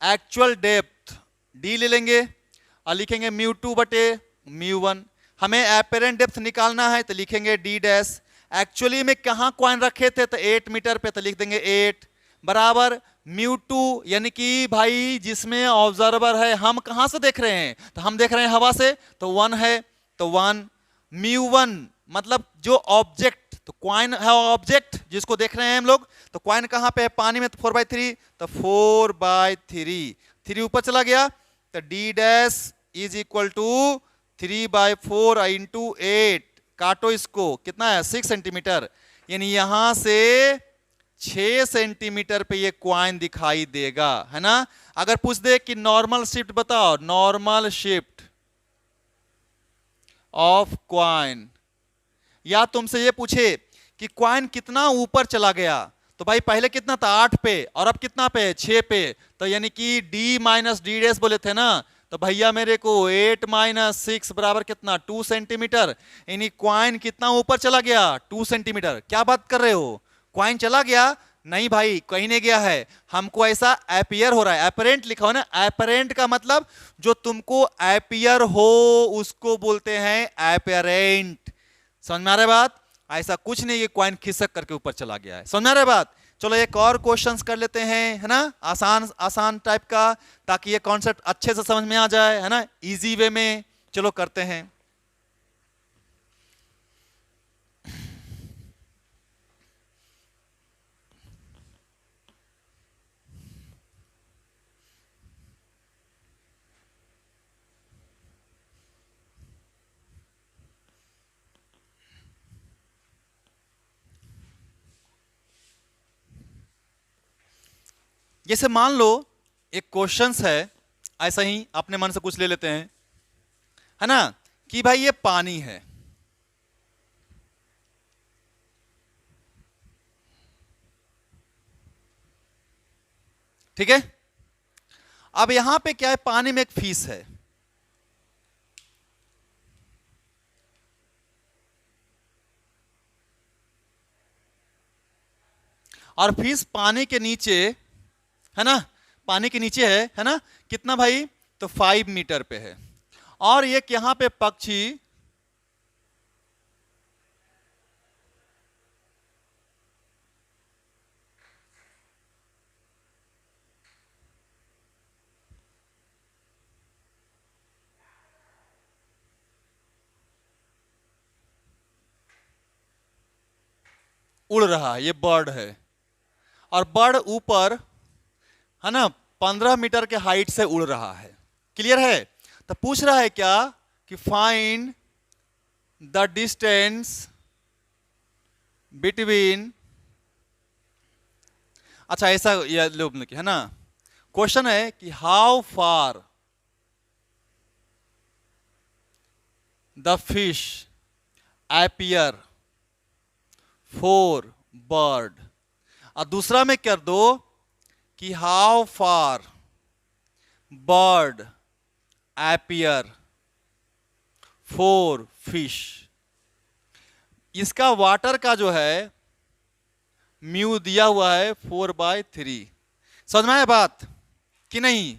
एक्चुअल डेप्थ डी ले लेंगे, और लिखेंगे μ2 बटे μ1। हमें अपरेंट डेप्थ निकालना है तो लिखेंगे डी डैश। एक्चुअली में कहां क्वाइन रखे थे, तो 8 मीटर पे, तो लिख देंगे 8 बराबर μ2 यानी कि भाई जिसमें ऑब्जर्वर है, हम कहां से देख रहे हैं, तो हम देख रहे हैं हवा से, तो 1 है, तो 1 μ1 मतलब जो ऑब्जेक्ट, तो क्वाइन है ऑब्जेक्ट जिसको देख रहे हैं हम लोग, तो क्वाइन कहां पे है, पानी में, तो 4/3, तो 4/3, 3 ऊपर चला गया, तो D dash is equal to 3/4 into 8, काटो इसको, कितना है 6 सेंटीमीटर, यानी यहां से 6 सेंटीमीटर पे ये क्वाइन दिखाई देगा, है ना। अगर पूछ दे कि नॉर्मल शिफ्ट बताओ, नॉर्मल शिफ्ट ऑफ क्वाइन, या तुमसे ये पूछे कि क्वाइन कितना ऊपर चला गया, तो भाई पहले कितना था 8 पे, और अब कितना पे है 6 पे, तो यानी कि d माइनस डी डैश बोले थे ना, तो भैया मेरे को 8 - 6 बराबर कितना, 2 सेंटीमीटर, यानी क्वाइन कितना ऊपर चला गया, 2 सेंटीमीटर। क्या बात कर रहे हो, क्वाइन चला गया, नहीं भाई कहीं नहीं गया है, हमको ऐसा अपीयर हो रहा है, अपरेंट लिखा हो ना, अपरेंट का मतलब जो तुमको अपीयर हो उसको बोलते हैं अपरेंट, समझ में आ रहा है बात। ऐसा कुछ नहीं, ये क्वाइन खिसक करके ऊपर चला गया है, समझ में आ रहा है बात। चलो एक और क्वेश्चंस कर लेते हैं, है ना, आसान आसान टाइप का, ताकि ये कॉन्सेप्ट अच्छे से समझ में आ जाए, है ना, इजी वे में। चलो करते हैं। जैसे मान लो एक क्वेश्चंस है, ऐसा ही अपने मन से कुछ ले लेते हैं, है ना, कि भाई ये पानी है, ठीक है। अब यहां पे क्या है, पानी में एक फिश है, और फिश पानी के नीचे, है ना, पानी के नीचे है ना, कितना भाई, तो 5 मीटर पे है, और एक यहां पे पक्षी उड़ रहा है, ये बर्ड है, और बर्ड ऊपर, है ना, 15 मीटर के हाइट से उड़ रहा है, क्लियर है। तो पूछ रहा है क्या, कि फाइंड द डिस्टेंस बिटवीन, अच्छा ऐसा लोग ने, है ना, क्वेश्चन है कि how far the fish appear for bird, और दूसरा में कर दो कि how far bird appear for fish. इसका वाटर का जो है म्यू दिया हुआ है 4/3। समझ में आया बात कि नहीं?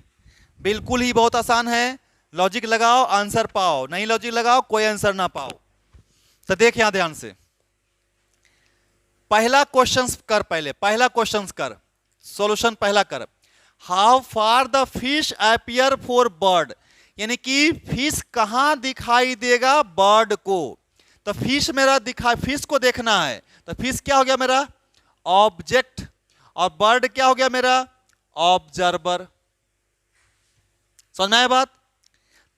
बिल्कुल ही बहुत आसान है। लॉजिक लगाओ आंसर पाओ, नहीं लॉजिक लगाओ कोई आंसर ना पाओ। तो देख यहां ध्यान से, पहला क्वेश्चन कर, पहले पहला क्वेश्चन कर, सॉल्यूशन पहला कर। How far the fish appear for bird, यानी कि फिश कहां दिखाई देगा बर्ड को। तो फिश मेरा फिश को देखना है, तो फिश क्या हो गया मेरा ऑब्जेक्ट, और बर्ड क्या हो गया मेरा ऑब्जर्वर। समझ में आया बात?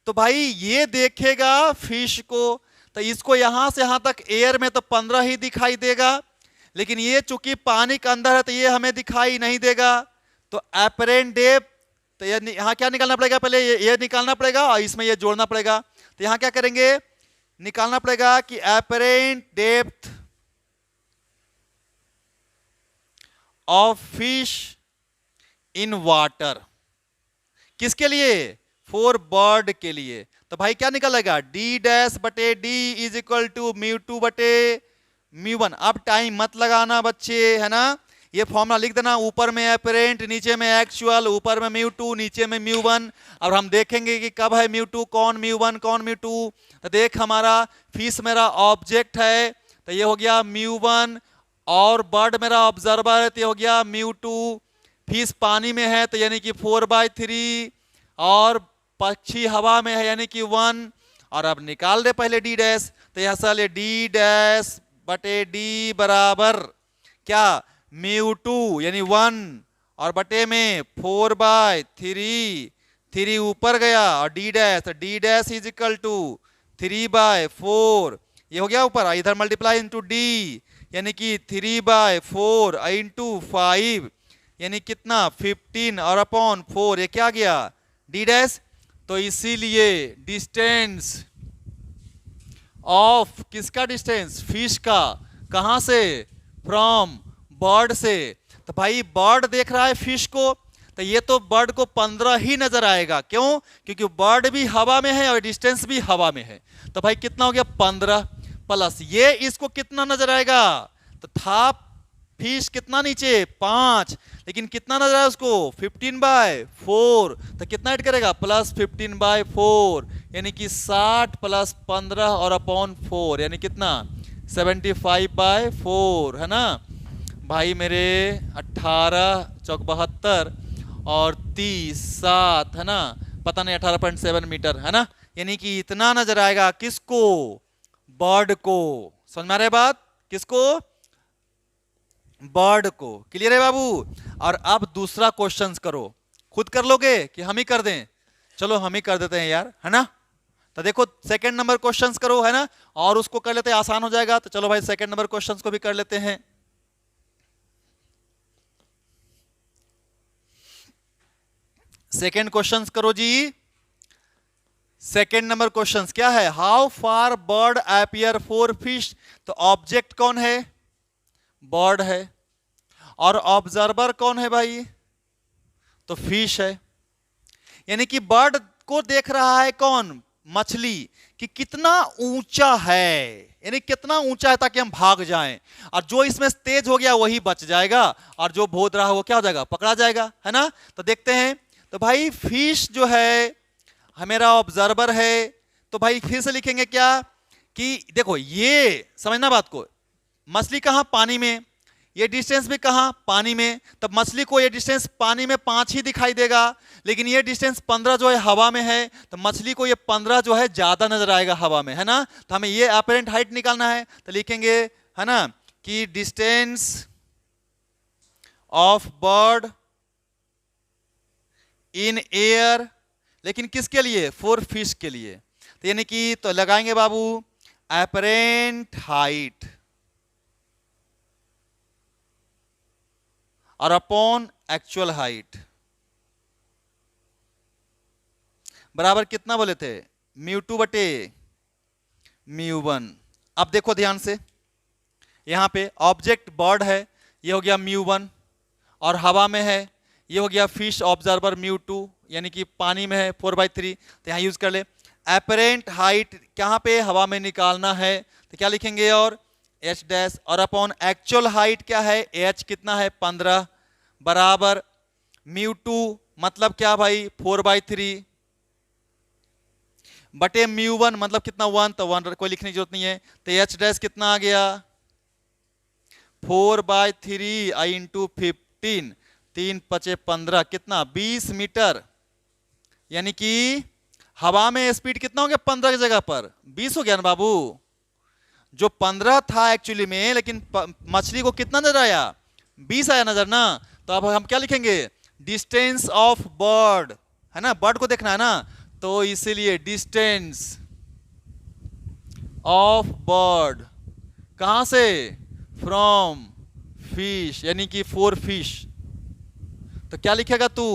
तो भाई ये देखेगा फिश को, तो इसको यहां से यहां तक एयर में तो 15 ही दिखाई देगा, लेकिन ये चूंकि पानी के अंदर है तो ये हमें दिखाई नहीं देगा। तो अपरेंट डेप्थ, तो ये यहां क्या निकालना पड़ेगा, पहले ये निकालना पड़ेगा और इसमें ये जोड़ना पड़ेगा। तो यहां क्या करेंगे, निकालना पड़ेगा कि apparent depth of fish in water, किसके लिए, फॉर बर्ड के लिए। तो भाई क्या निकलेगा, डी डैश बटे डी इज इक्वल टू μ2 बटे μ1। अब टाइम मत लगाना बच्चे, है ना, ये फॉर्मूला लिख देना, ऊपर में अपरेंट नीचे में एक्चुअल, ऊपर में μ2 नीचे में μ1। अब हम देखेंगे कि कब है μ2 कौन μ1 कौन μ2। तो देख हमारा फिश मेरा ऑब्जेक्ट है तो ये हो गया μ1, और बर्ड मेरा ऑब्जर्वर है तो ये हो गया μ2। फिश पानी में है तो यानी कि 4/3, और पक्षी हवा में है यानी कि 1। और अब निकाल दे पहले डी डैश, तो यहां से डी डैश बटे डी बराबर क्या μ2 यानी 1, और बटे में 4/3, 3 ऊपर गया, और D dash is equal to 3/4, ये हो गया ऊपर, इधर मल्टीप्लाई इंटू डी यानी कि 3/4 इंटू 5 यानी कितना 15, और अपॉन 4, ये क्या गया डी डैश। तो इसीलिए डिस्टेंस ऑफ, किसका डिस्टेंस, फिश का, कहां से, फ्रॉम बर्ड से। तो भाई बर्ड देख रहा है फिश को, तो ये तो बर्ड को 15 ही नजर आएगा, क्यों, क्योंकि बर्ड भी हवा में है और डिस्टेंस भी हवा में है। तो भाई कितना हो गया 15 प्लस ये, इसको कितना नजर आएगा, तो था फिश कितना नीचे 5, लेकिन कितना नजर आया उसको 15/4, तो कितना ऐड करेगा प्लस 15/4 यानी कि 60 प्लस 15 और अपॉन 4 यानी कितना 75/4, है ना भाई मेरे 18 चौक 72 और 30 7, है ना, पता नहीं 18.7 मीटर, है ना, यानी कि इतना नजर आएगा किसको, बर्ड को। समझ में आ रहा है बात, किसको, बर्ड को। क्लियर है बाबू? और अब दूसरा क्वेश्चन करो, खुद कर लोगे कि हम ही कर दें, चलो हम ही कर देते हैं यार, है ना। तो देखो सेकंड नंबर क्वेश्चन करो, है ना, और उसको कर लेते हैं, आसान हो जाएगा। तो चलो भाई सेकंड नंबर क्वेश्चन को भी कर लेते हैं। सेकंड क्वेश्चन करो जी। सेकंड नंबर क्वेश्चन क्या है, how far bird appear for fish. तो ऑब्जेक्ट कौन है, बर्ड है, और ऑब्जर्वर कौन है भाई, तो फिश है। यानी कि बर्ड को देख रहा है कौन, मछली, कि कितना ऊंचा है, यानी कितना ऊंचा है ताकि हम भाग जाएं, और जो इसमें तेज हो गया वही बच जाएगा, और जो भोद रहा वो क्या हो जाएगा, पकड़ा जाएगा, है ना। तो देखते हैं, तो भाई फिश जो है हमारा ऑब्जर्वर है, तो भाई फिर से लिखेंगे क्या, कि देखो ये समझना बात को, मछली कहां, पानी में, ये डिस्टेंस भी कहां, पानी में। तब मछली को ये डिस्टेंस पानी में 5 ही दिखाई देगा, लेकिन ये डिस्टेंस 15 जो है हवा में है, तो मछली को ये 15 जो है ज्यादा नजर आएगा हवा में, है ना। तो हमें ये अपरेंट हाइट निकालना है, तो लिखेंगे, है ना, कि distance of bird in air, लेकिन किसके लिए, फॉर फिश के लिए। तो यानी कि तो लगाएंगे बाबू अपरेंट हाइट और अपॉन एक्चुअल हाइट बराबर कितना बोले थे, μ2 बटे μ1। अब देखो ध्यान से, यहां पे ऑब्जेक्ट बर्ड है, ये हो गया μ1, और हवा में है, ये हो गया फिश ऑब्जर्वर μ2, यानी कि पानी में है 4/3। तो यहां यूज कर ले। अपरेंट हाइट कहां पे, हवा में निकालना है, तो क्या लिखेंगे, और एच डैश और अपॉन एक्चुअल हाइट क्या है, एच कितना है 15 बराबर म्यू टू मतलब क्या भाई 4/3 बटे म्यू वन मतलब कितना 1, तो 1 कोई लिखने की जरूरत नहीं है, तो एच डैश कितना आ गया 4/3 आई इंटू 15 3 5 15 कितना 20 मीटर, यानी कि हवा में स्पीड कितना हो गया 15 की जगह पर 20 हो गया ना बाबू। जो 15 था एक्चुअली में, लेकिन मछली को कितना नजर आया 20 आया नजर ना, तो अब हम क्या लिखेंगे डिस्टेंस ऑफ बर्ड, है ना, बर्ड को देखना है ना, तो इसीलिए डिस्टेंस ऑफ बर्ड कहां से फ्रॉम फिश, यानी कि 4 फिश। तो क्या लिखेगा तू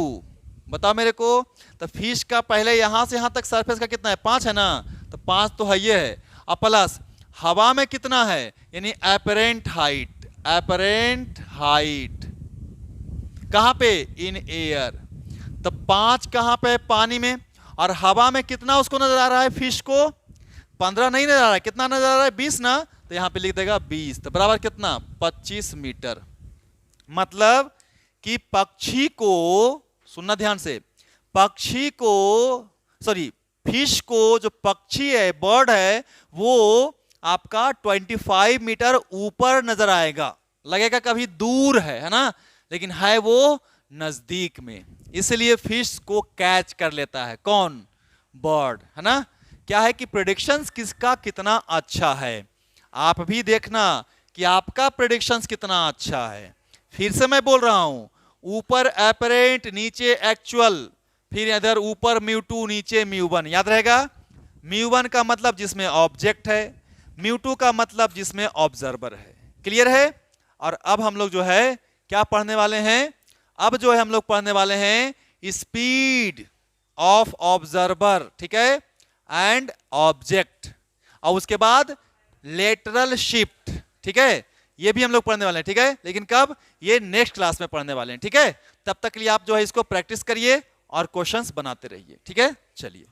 बता मेरे को, तो फिश का पहले यहां से यहां तक सरफेस का कितना है 5 है ना, तो 5 तो है ये है, और प्लस हवा में कितना है यानी एपरेंट हाइट, एपरेंट हाइट कहां पे इन एयर, तो 5 कहां पे पानी में, और हवा में कितना उसको नजर आ रहा है फिश को 15 नहीं नजर आ रहा है, कितना नजर आ रहा है 20 ना, तो यहां पे लिख देगा 20, तो बराबर कितना 25 मीटर। मतलब कि पक्षी को सुनना ध्यान से, पक्षी को सॉरी फिश को जो पक्षी है बर्ड है वो आपका 25 मीटर ऊपर नजर आएगा, लगेगा कभी दूर है ना, लेकिन है वो नजदीक में, इसलिए फिश को कैच कर लेता है कौन बर्ड, है ना। क्या है कि प्रेडिक्शंस किसका कितना अच्छा है, आप भी देखना कि आपका प्रेडिक्शंस कितना अच्छा है। फिर से मैं बोल रहा हूं, ऊपर एपरेंट नीचे एक्चुअल, फिर इधर ऊपर म्यू टू नीचे म्यू वन, याद रहेगा। म्यू वन का मतलब जिसमें ऑब्जेक्ट है, म्यू टू का मतलब जिसमें ऑब्जर्वर है, क्लियर है। और अब हम लोग जो है क्या पढ़ने वाले हैं, अब जो है हम लोग पढ़ने वाले हैं स्पीड ऑफ ऑब्जर्वर, ठीक है, एंड ऑब्जेक्ट, और उसके बाद लेटरल शिफ्ट, ठीक है, ये भी हम लोग पढ़ने वाले हैं, ठीक है, लेकिन कब, ये नेक्स्ट क्लास में पढ़ने वाले हैं, ठीक है। तब तक के लिए आप जो है इसको प्रैक्टिस करिए और क्वेश्चंस बनाते रहिए, ठीक है। चलिए।